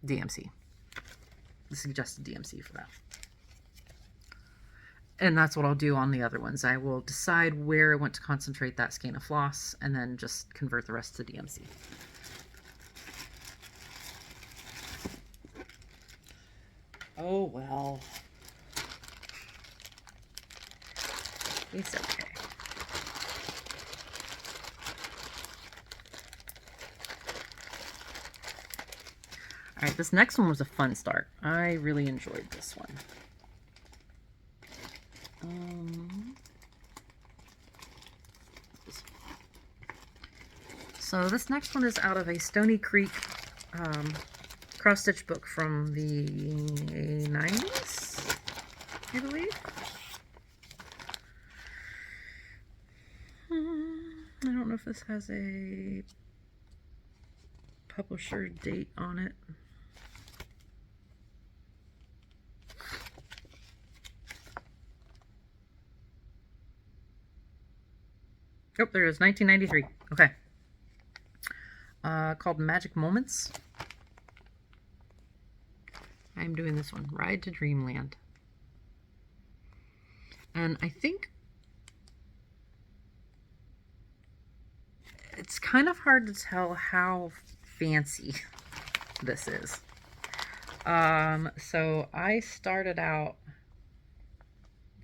S1: DMC, the suggested DMC for that. And that's what I'll do on the other ones. I will decide where I want to concentrate that skein of floss and then just convert the rest to DMC. Oh, well. It's okay. All right, this next one was a fun start. I really enjoyed this one. So this next one is out of a Stony Creek cross-stitch book from the 90s, I believe. I don't know if this has a publisher date on it. Oh, there it is, 1993. Okay. Called Magic Moments. I'm doing this one, Ride to Dreamland. And I think it's kind of hard to tell how fancy this is. So I started out,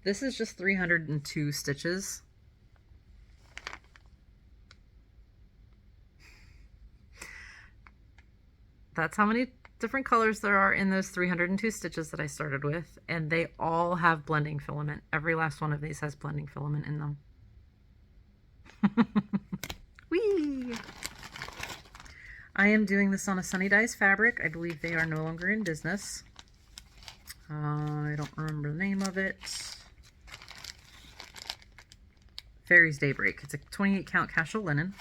S1: this is just 302 stitches. That's how many different colors there are in those 302 stitches that I started with, and they all have blending filament. Every last one of these has blending filament in them. Whee! I am doing this on a Sunny Dyes fabric. I believe they are no longer in business. I don't remember the name of it. Fairy's Daybreak. It's a 28 count casual linen,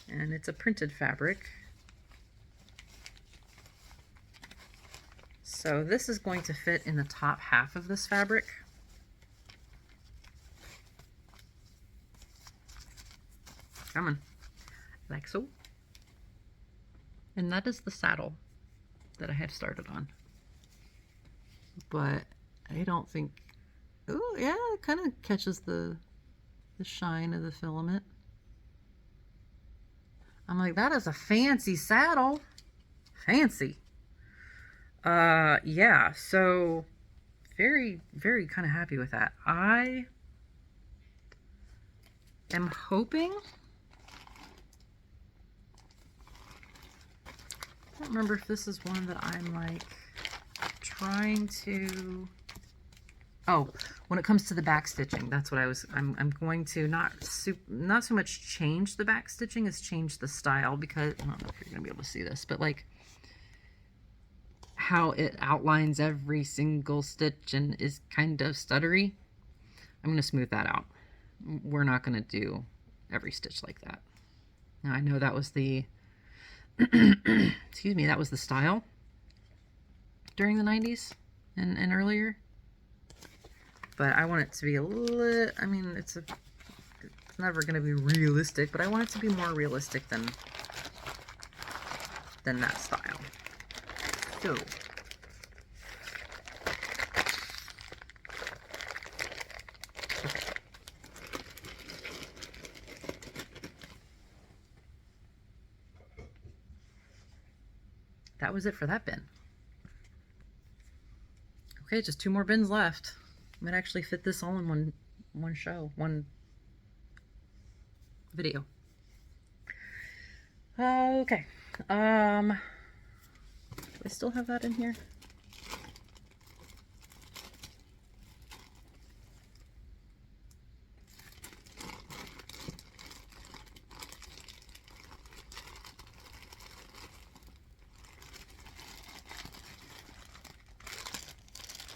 S1: and it's a printed fabric. So this is going to fit in the top half of this fabric. Come on, like so. And that is the saddle that I have started on. But I don't think, oh yeah, it kind of catches the shine of the filament. I'm like, that is a fancy saddle. Fancy. Yeah, so very, very kind of happy with that. I am hoping, I don't remember if this is one that I'm like trying to, oh, when it comes to the back stitching, that's what I'm going to not so much change the back stitching as change the style, because I don't know if you're gonna be able to see this, but like how it outlines every single stitch and is kind of stuttery. I'm going to smooth that out. We're not going to do every stitch like that. Now I know that was the excuse me, that was the style during the 90s and earlier, but I want it to be a little, I mean, it's never going to be realistic, but I want it to be more realistic than that style. So, okay. That was it for that bin. Okay, just 2 more bins left. I might actually fit this all in one show, one video. Okay. Do I still have that in here?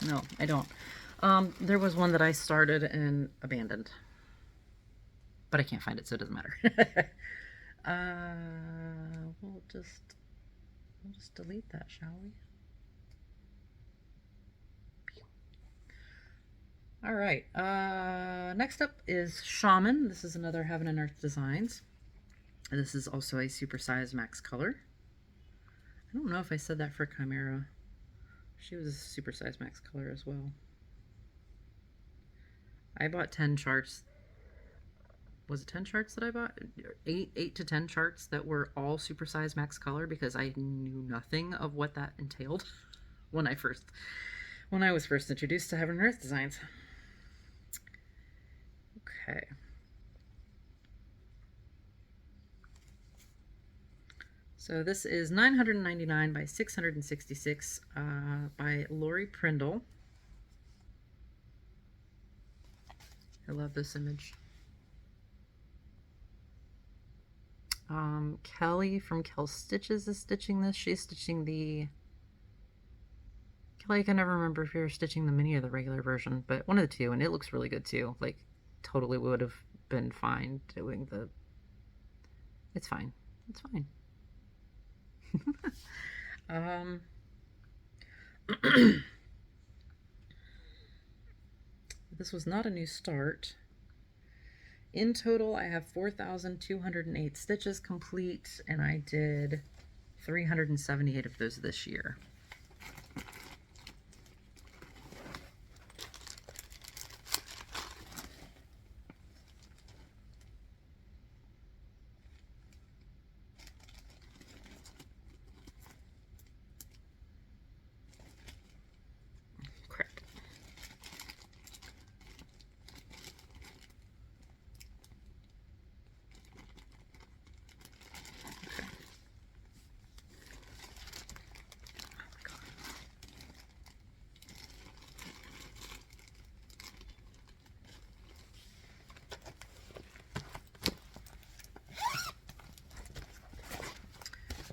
S1: No, I don't. There was one that I started and abandoned, but I can't find it, so it doesn't matter. We'll just delete that, shall we? All right, next up is Shaman. This is another Heaven and Earth Designs. This is also a supersized max color. I don't know if I said that for Chimera. She was a supersized max color as well. I bought 10 charts. Was it 10 charts that I bought? 8 to 10 charts that were all supersized max color because I knew nothing of what that entailed when I was first introduced to Heaven and Earth Designs. Okay. So this is 999 by 666 by Lori Prindle. I love this image. Kelly from Kel Stitches is stitching this. She's stitching the... Kelly, I can never remember if you're stitching the mini or the regular version, but one of the two, and it looks really good too. Like, totally would have been fine doing the... It's fine. It's fine. This was not a new start. In total, I have 4,208 stitches complete, and I did 378 of those this year.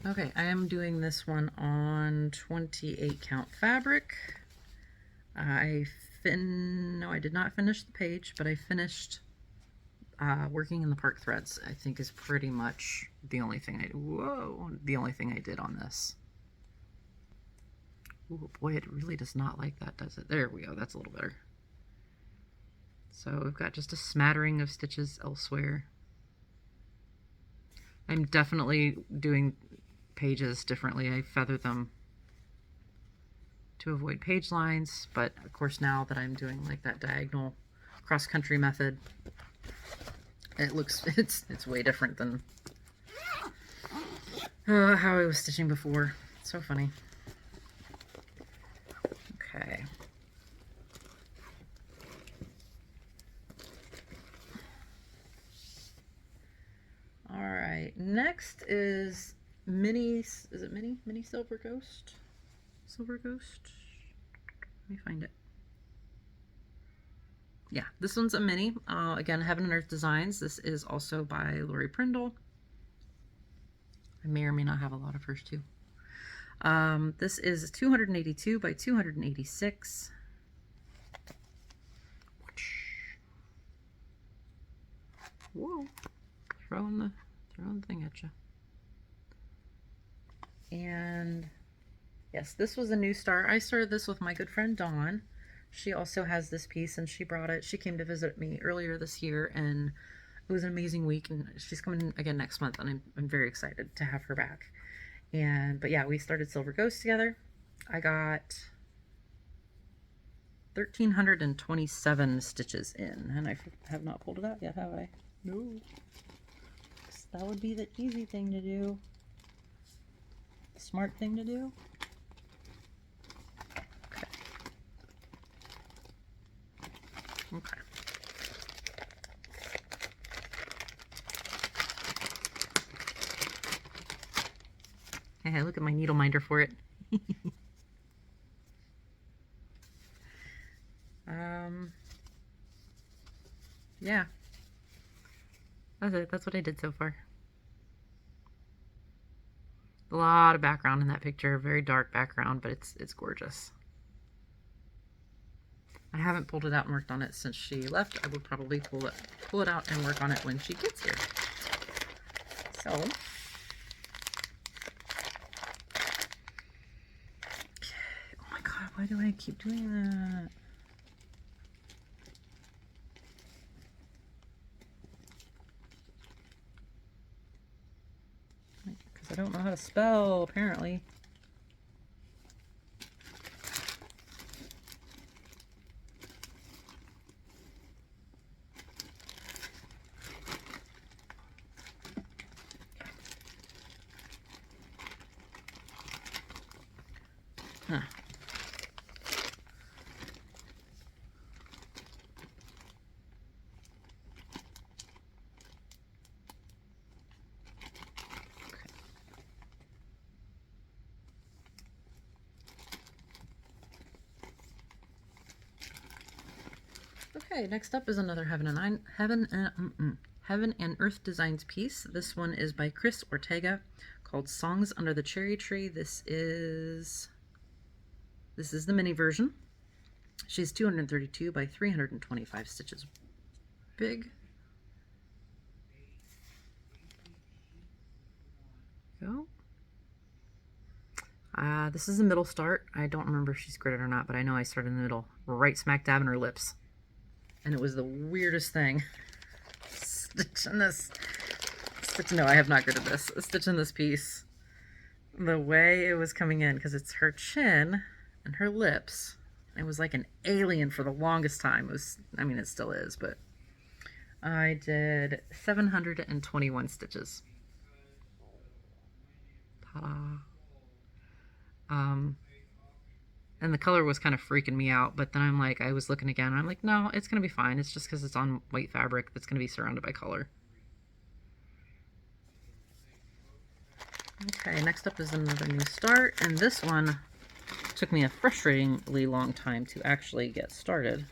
S1: Okay, I am doing this one on 28 count fabric. No, I did not finish the page, but I finished working in the park threads. I think is pretty much the only thing I did on this. Oh boy, it really does not like that, does it? There we go, that's a little better. So we've got just a smattering of stitches elsewhere. I'm definitely doing pages differently. I feather them to avoid page lines, but of course now that I'm doing like that diagonal cross-country method, it looks it's way different than how I was stitching before. It's so funny. Okay. All right, next is Mini Silver Ghost? Silver Ghost? Let me find it. Yeah, this one's a mini. Again, Heaven and Earth Designs. This is also by Lori Prindle. I may or may not have a lot of hers too. This is 282 by 286. Whoa. Throwing the thing at you. And yes, this was a new start. I started this with my good friend Dawn. She also has this piece and she brought it. She came to visit me earlier this year and it was an amazing week, and she's coming again next month and I'm very excited to have her back. But yeah, we started Silver Ghost together. I got 1,327 stitches in, and I have not pulled it out yet, have I? No. That would be the easy thing to do. Smart thing to do. Okay. Hey, look at my needle minder for it. Yeah. That's it. That's what I did so far. A lot of background in that picture, very dark background, but it's gorgeous. I haven't pulled it out and worked on it since she left. I will probably pull it out and work on it when she gets here. So, oh my god, why do I keep doing that? I don't know how to spell, apparently. Huh. Okay, next up is another Heaven and Earth Designs piece. This one is by Chris Ortega, called Songs Under the Cherry Tree. This is the mini version. She's 232 by 325 stitches big. Go. This is a middle start. I don't remember if she's gridded or not, but I know I started in the middle, right smack dab in her lips. And it was the weirdest thing. Stitching this. No, I have not gridded this. Stitching this piece. The way it was coming in, because it's her chin and her lips. It was like an alien for the longest time. It was, I mean, it still is, but I did 721 stitches. Ta-da. And the color was kind of freaking me out, but then I'm like, I was looking again, and I'm like, no, it's going to be fine. It's just because it's on white fabric that's going to be surrounded by color. Okay, next up is another new start, and this one took me a frustratingly long time to actually get started.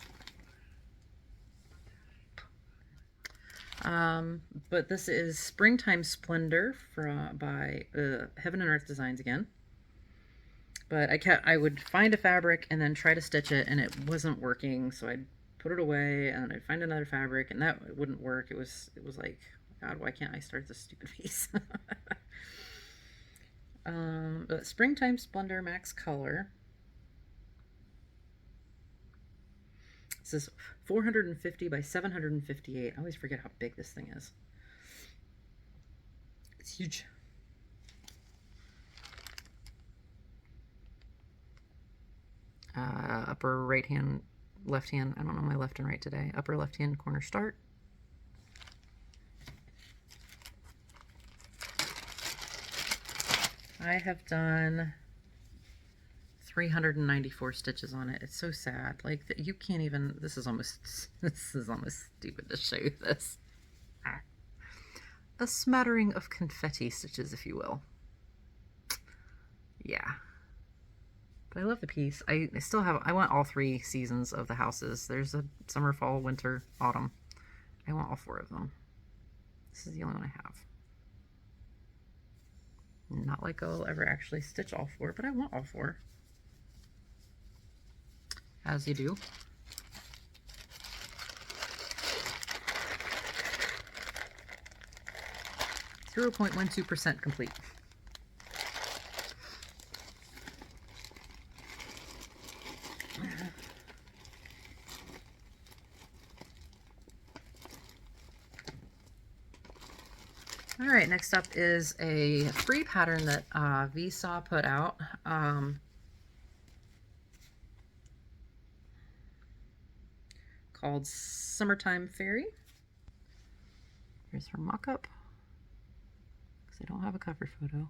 S1: But this is Springtime Splendor by Heaven and Earth Designs again. But I would find a fabric and then try to stitch it, and it wasn't working, so I'd put it away, and then I'd find another fabric, and that wouldn't work. It was like, God, why can't I start this stupid piece? But Springtime Splendor Max Color. This is 450 by 758. I always forget how big this thing is. It's huge. Upper right hand, left hand. I don't know my left and right today. Upper left hand corner start. I have done 394 stitches on it. It's so sad. Like, you can't even, this is almost stupid to show you this. A smattering of confetti stitches, if you will. Yeah. But I love the piece. I still have, I want all 3 seasons of the houses. There's a summer, fall, winter, autumn. I want all 4 of them. This is the only one I have. Not like I'll ever actually stitch all 4, but I want all 4. As you do. .12% complete. All right, next up is a free pattern that vase put out. Called Summertime Fairy. Here's her mock-up, because I don't have a cover photo.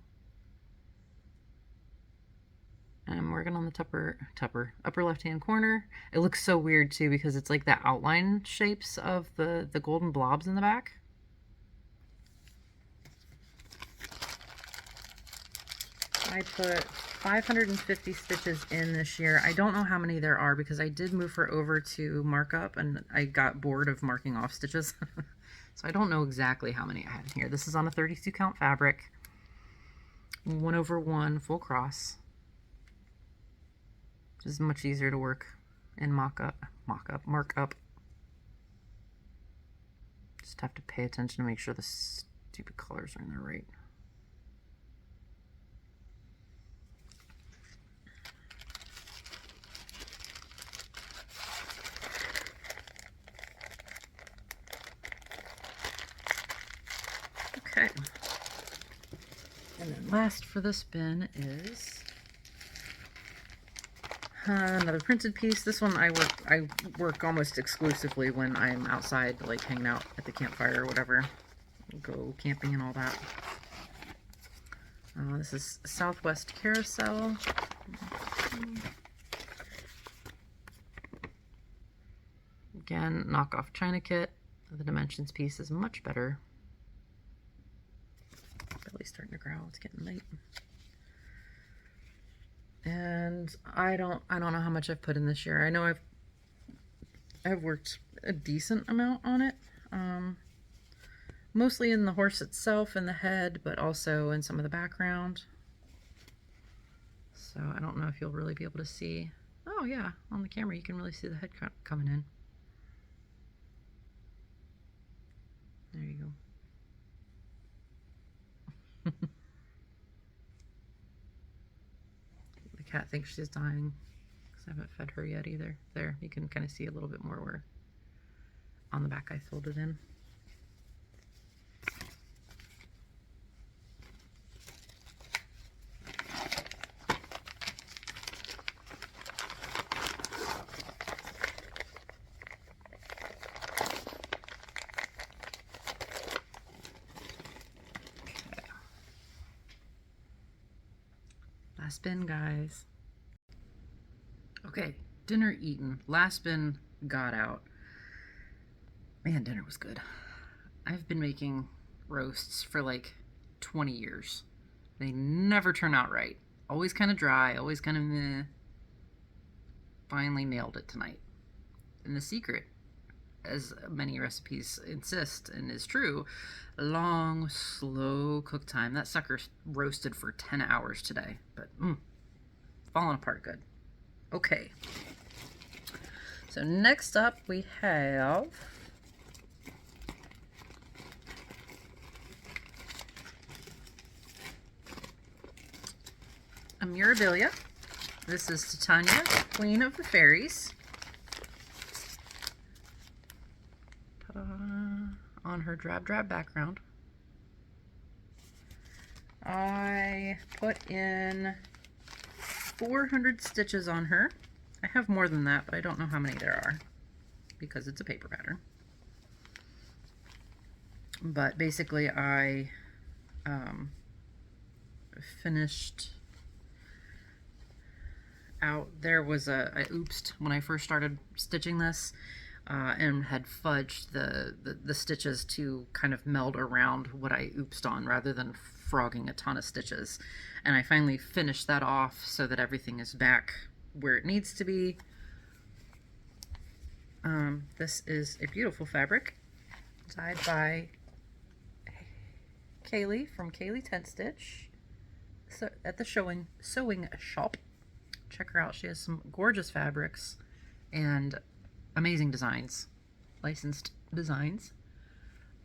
S1: And I'm working on the upper left-hand corner. It looks so weird too, because it's like the outline shapes of the golden blobs in the back. I put 550 stitches in this year. I don't know how many there are because I did move her over to markup and I got bored of marking off stitches. So I don't know exactly how many I had in here. This is on a 32 count fabric, 1/1 full cross. Which is much easier to work in markup. Just have to pay attention to make sure the stupid colors are in there right. Okay. And then last for this bin is another printed piece. This one I work almost exclusively when I'm outside, like hanging out at the campfire or whatever. Go camping and all that. This is Southwest Carousel. Again, knockoff China kit. The dimensions piece is much better. Belly's starting to growl. It's getting late. And I don't know how much I've put in this year. I know I've worked a decent amount on it. Mostly in the horse itself and the head, but also in some of the background. So I don't know if you'll really be able to see. Oh yeah, on the camera you can really see the head coming in. There you go. The cat thinks she's dying because I haven't fed her yet either. There, you can kind of see a little bit more where on the back I filled it in. Last bin, guys. Okay, dinner eaten. Last bin got out. Man, dinner was good. I've been making roasts for like 20 years. They never turn out right. Always kind of dry, always kind of meh. Finally nailed it tonight. And the secret, as many recipes insist and is true, long, slow cook time. That sucker roasted for 10 hours today, but falling apart good. Okay. So next up we have a Mirabilia. This is Titania, Queen of the Fairies. On her drab background. I put in 400 stitches on her. I have more than that, but I don't know how many there are because it's a paper pattern. But basically I finished out. There was I oopsed when I first started stitching this. And had fudged the stitches to kind of meld around what I oopsed on rather than frogging a ton of stitches. And I finally finished that off so that everything is back where it needs to be. This is a beautiful fabric dyed by Kaylee from Kaylee Tent Stitch at the sewing shop. Check her out. She has some gorgeous fabrics and amazing designs, licensed designs.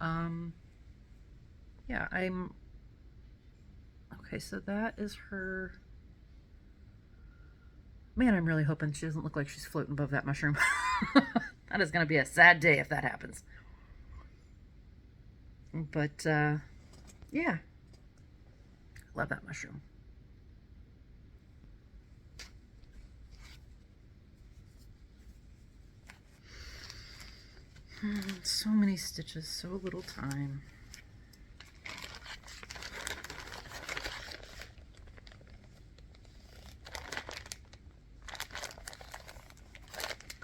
S1: Yeah, okay, so that is her. Man, I'm really hoping she doesn't look like she's floating above that mushroom. That is going to be a sad day if that happens. But, yeah. Love that mushroom. So many stitches, so little time.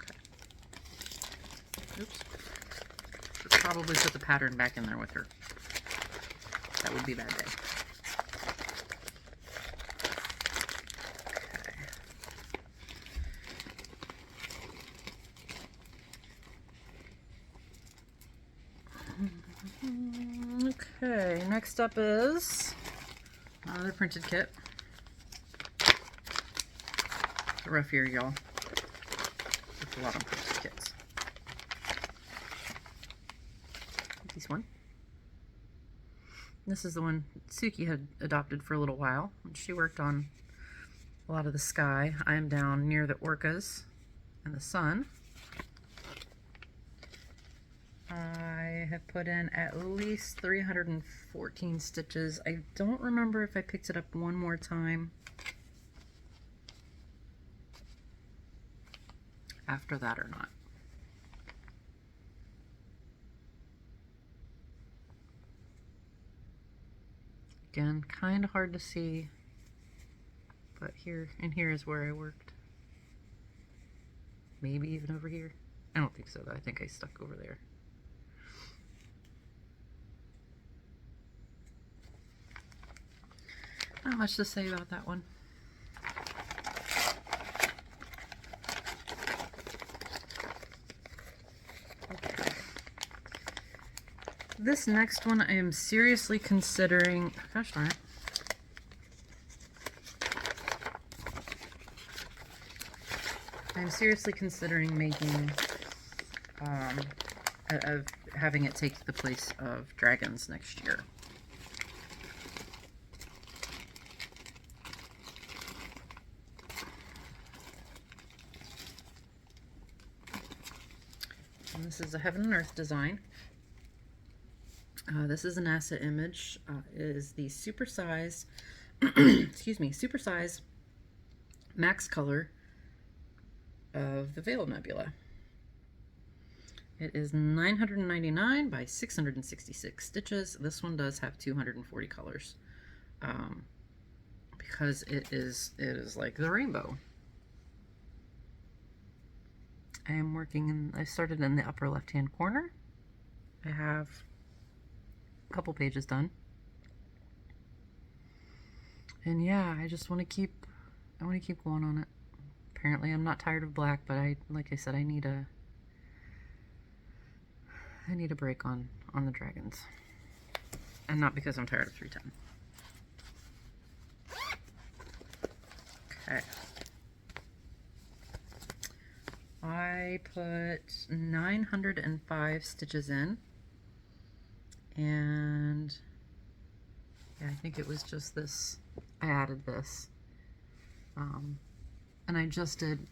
S1: Okay. Oops. Should probably put the pattern back in there with her. That would be a bad day. Okay, next up is another printed kit. It's a rough year, y'all. There's a lot of printed kits. This one. This is the one Suki had adopted for a little while. She worked on a lot of the sky. I am down near the orcas and the sun. I I have put in at least 314 stitches. I don't remember if I picked it up one more time after that or not. Again, kind of hard to see, but here is where I worked. Maybe even over here. I don't think so though. I think I stuck over there. Not much to say about that one. Okay. This next one I am seriously considering, gosh darn it. I'm seriously considering making, of having it take the place of dragons next year. And this is a Heaven and Earth design. This is an asset image. It is the supersize, excuse me, supersize max color of the Veil Nebula. It is 999 by 666 stitches. This one does have 240 colors, because it is like the rainbow. I am working in, I started in the upper left hand corner. I have a couple pages done. And yeah, I just want to keep, I want to keep going on it. Apparently I'm not tired of black, but like I said, I need a break on the dragons. And not because I'm tired of 310. Okay. I put 905 stitches in, and yeah, I think it was just this, I added this, and I just did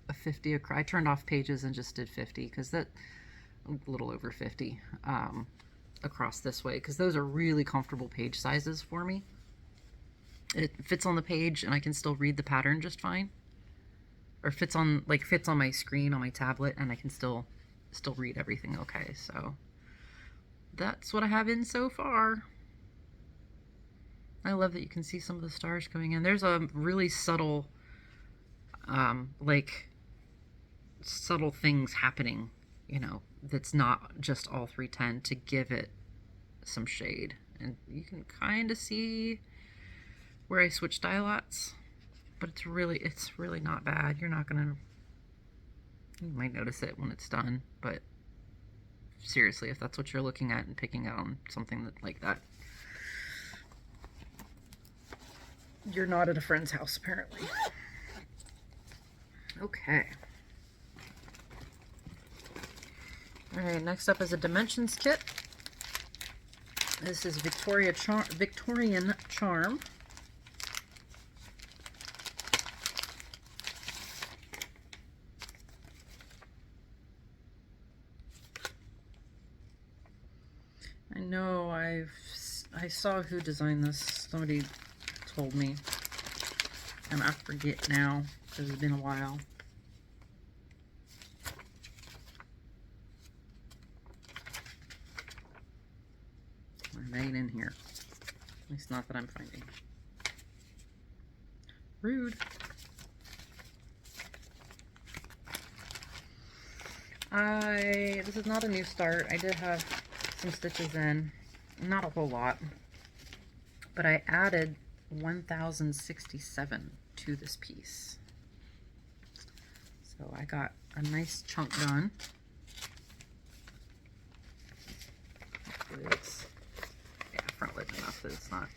S1: a 50 I turned off pages and just did 50, because that, a little over 50 across this way, because those are really comfortable page sizes for me. It fits on the page and I can still read the pattern just fine. Or fits on my screen on my tablet, and I can still read everything okay. So that's what I have in so far. I love that you can see some of the stars coming in. There's a really subtle subtle things happening, you know, that's not just all 310 to give it some shade. And you can kind of see where I switched dye lots. But it's really not bad. You're not gonna, you might notice it when it's done, but seriously, if that's what you're looking at and picking out on something like that, you're not at a friend's house apparently. Okay. Alright, next up is a Dimensions kit. This is Victorian Charm. I know I saw who designed this. Somebody told me, and I forget now because it's been a while. It ain't in here. At least not that I'm finding. Rude. This is not a new start. I did have some stitches in, not a whole lot, but I added 1067 to this piece. So I got a nice chunk done. It's, yeah, front lit enough that it's not.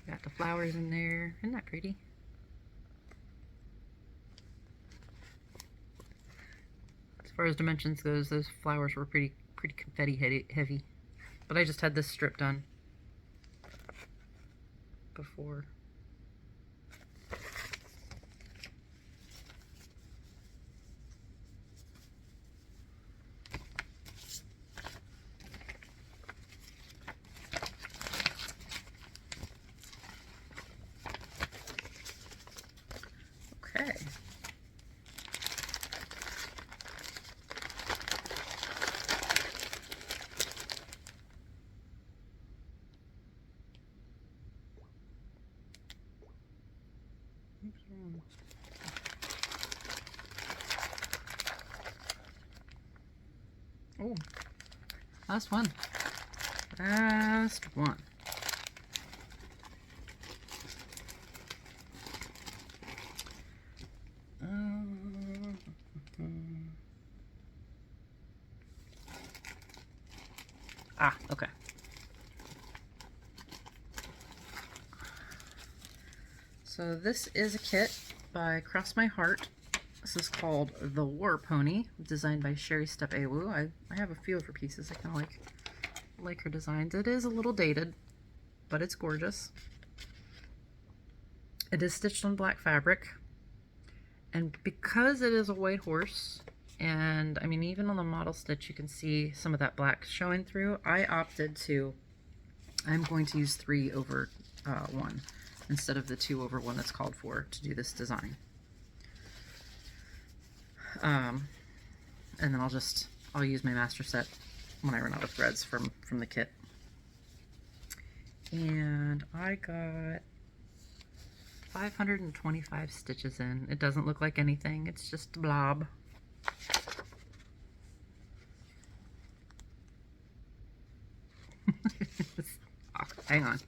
S1: Got the flowers in there. Isn't that pretty? As far as dimensions goes, those flowers were pretty confetti heavy. But I just had this strip done before. Oh, last one. Last one. Okay. So this is a kit by Cross My Heart. This is called The War Pony, designed by Sherry Step Awu. I have a few of her pieces. I kind of like her designs. It is a little dated, but it's gorgeous. It is stitched on black fabric, and because it is a white horse, and I mean even on the model stitch you can see some of that black showing through, I'm going to use 3/1 instead of the 2/1 that's called for to do this design. And then I'll use my master set when I run out of threads from the kit. And I got 525 stitches in. It doesn't look like anything, it's just a blob. Hang on.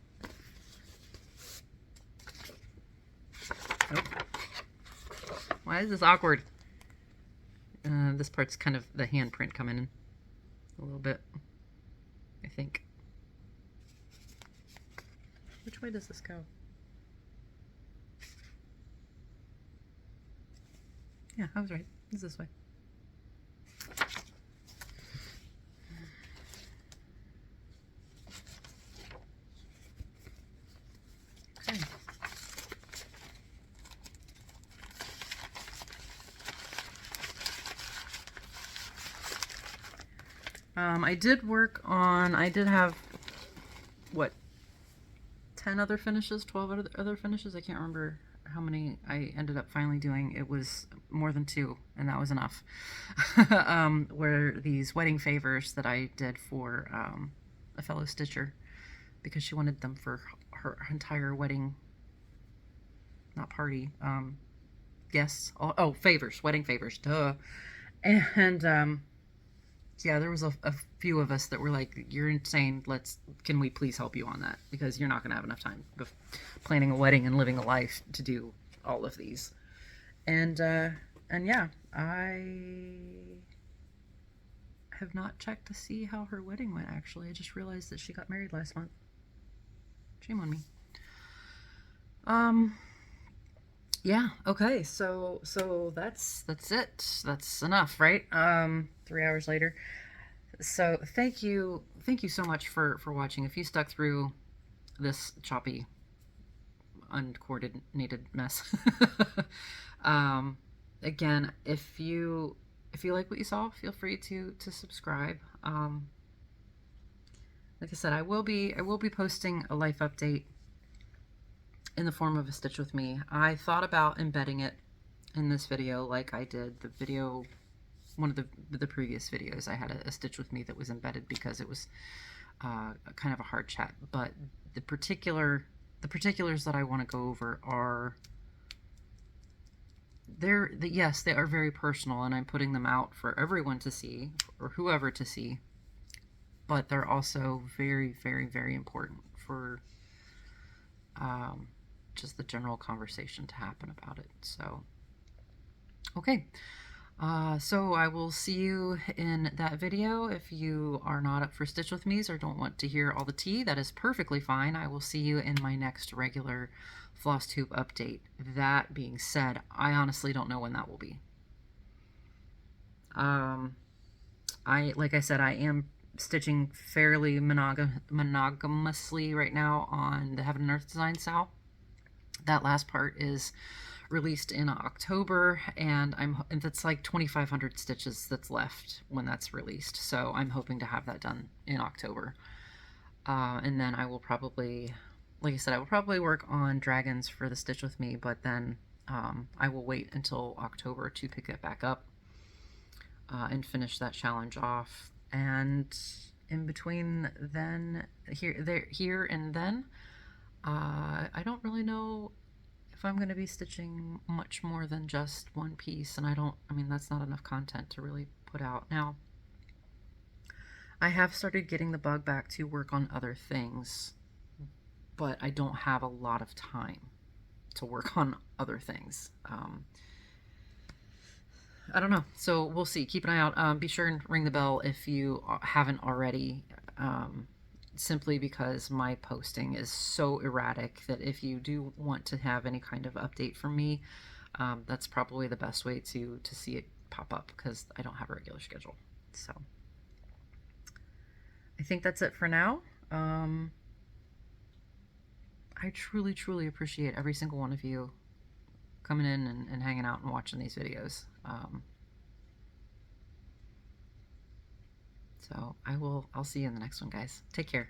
S1: Nope. Why is this awkward? This part's kind of the handprint coming in a little bit, I think. Which way does this go? Yeah, I was right. It's this way. Okay. I did have, what, 10 other finishes, 12 other finishes? I can't remember how many I ended up finally doing. It was more than 2, and that was enough. Were these wedding favors that I did for a fellow stitcher, because she wanted them for her entire wedding, not party, guests. Oh, favors, wedding favors, duh. And yeah, there was a few of us that were like, you're insane, can we please help you on that, because you're not going to have enough time of planning a wedding and living a life to do all of these. And yeah, I have not checked to see how her wedding went, actually. I just realized that she got married last month. Shame on me. Yeah, okay, so that's it. That's enough, right? 3 hours later. So thank you so much for watching. If you stuck through this choppy, uncoordinated mess. Again, if you like what you saw, feel free to subscribe. Like I said, I will be posting a life update in the form of a stitch with me. I thought about embedding it in this video like I did the video, one of the previous videos. I had a stitch with me that was embedded because it was kind of a hard chat, but the particulars that I want to go over are, yes, they are very personal, and I'm putting them out for everyone to see, or whoever to see, but they're also very, very, very important for just the general conversation to happen about it. So, okay. So I will see you in that video. If you are not up for Stitch with Me's or don't want to hear all the tea, that is perfectly fine. I will see you in my next regular floss tube update. That being said, I honestly don't know when that will be. Like I said, I am stitching fairly monogamously right now on the Heaven and Earth Design Sao. That last part is released in October, and that's like 2,500 stitches that's left when that's released. So I'm hoping to have that done in October. And then I will probably, like I said, I will probably work on dragons for the Stitch with Me, but then I will wait until October to pick it back up and finish that challenge off. And in between then, here and then, I don't really know if if I'm going to be stitching much more than just one piece, and I mean, that's not enough content to really put out. Now, I have started getting the bug back to work on other things, but I don't have a lot of time to work on other things. I don't know. So we'll see. Keep an eye out. Be sure and ring the bell if you haven't already, simply because my posting is so erratic that if you do want to have any kind of update from me, that's probably the best way to see it pop up, because I don't have a regular schedule. So I think that's it for now. I truly, truly appreciate every single one of you coming in and hanging out and watching these videos. So I'll see you in the next one, guys. Take care.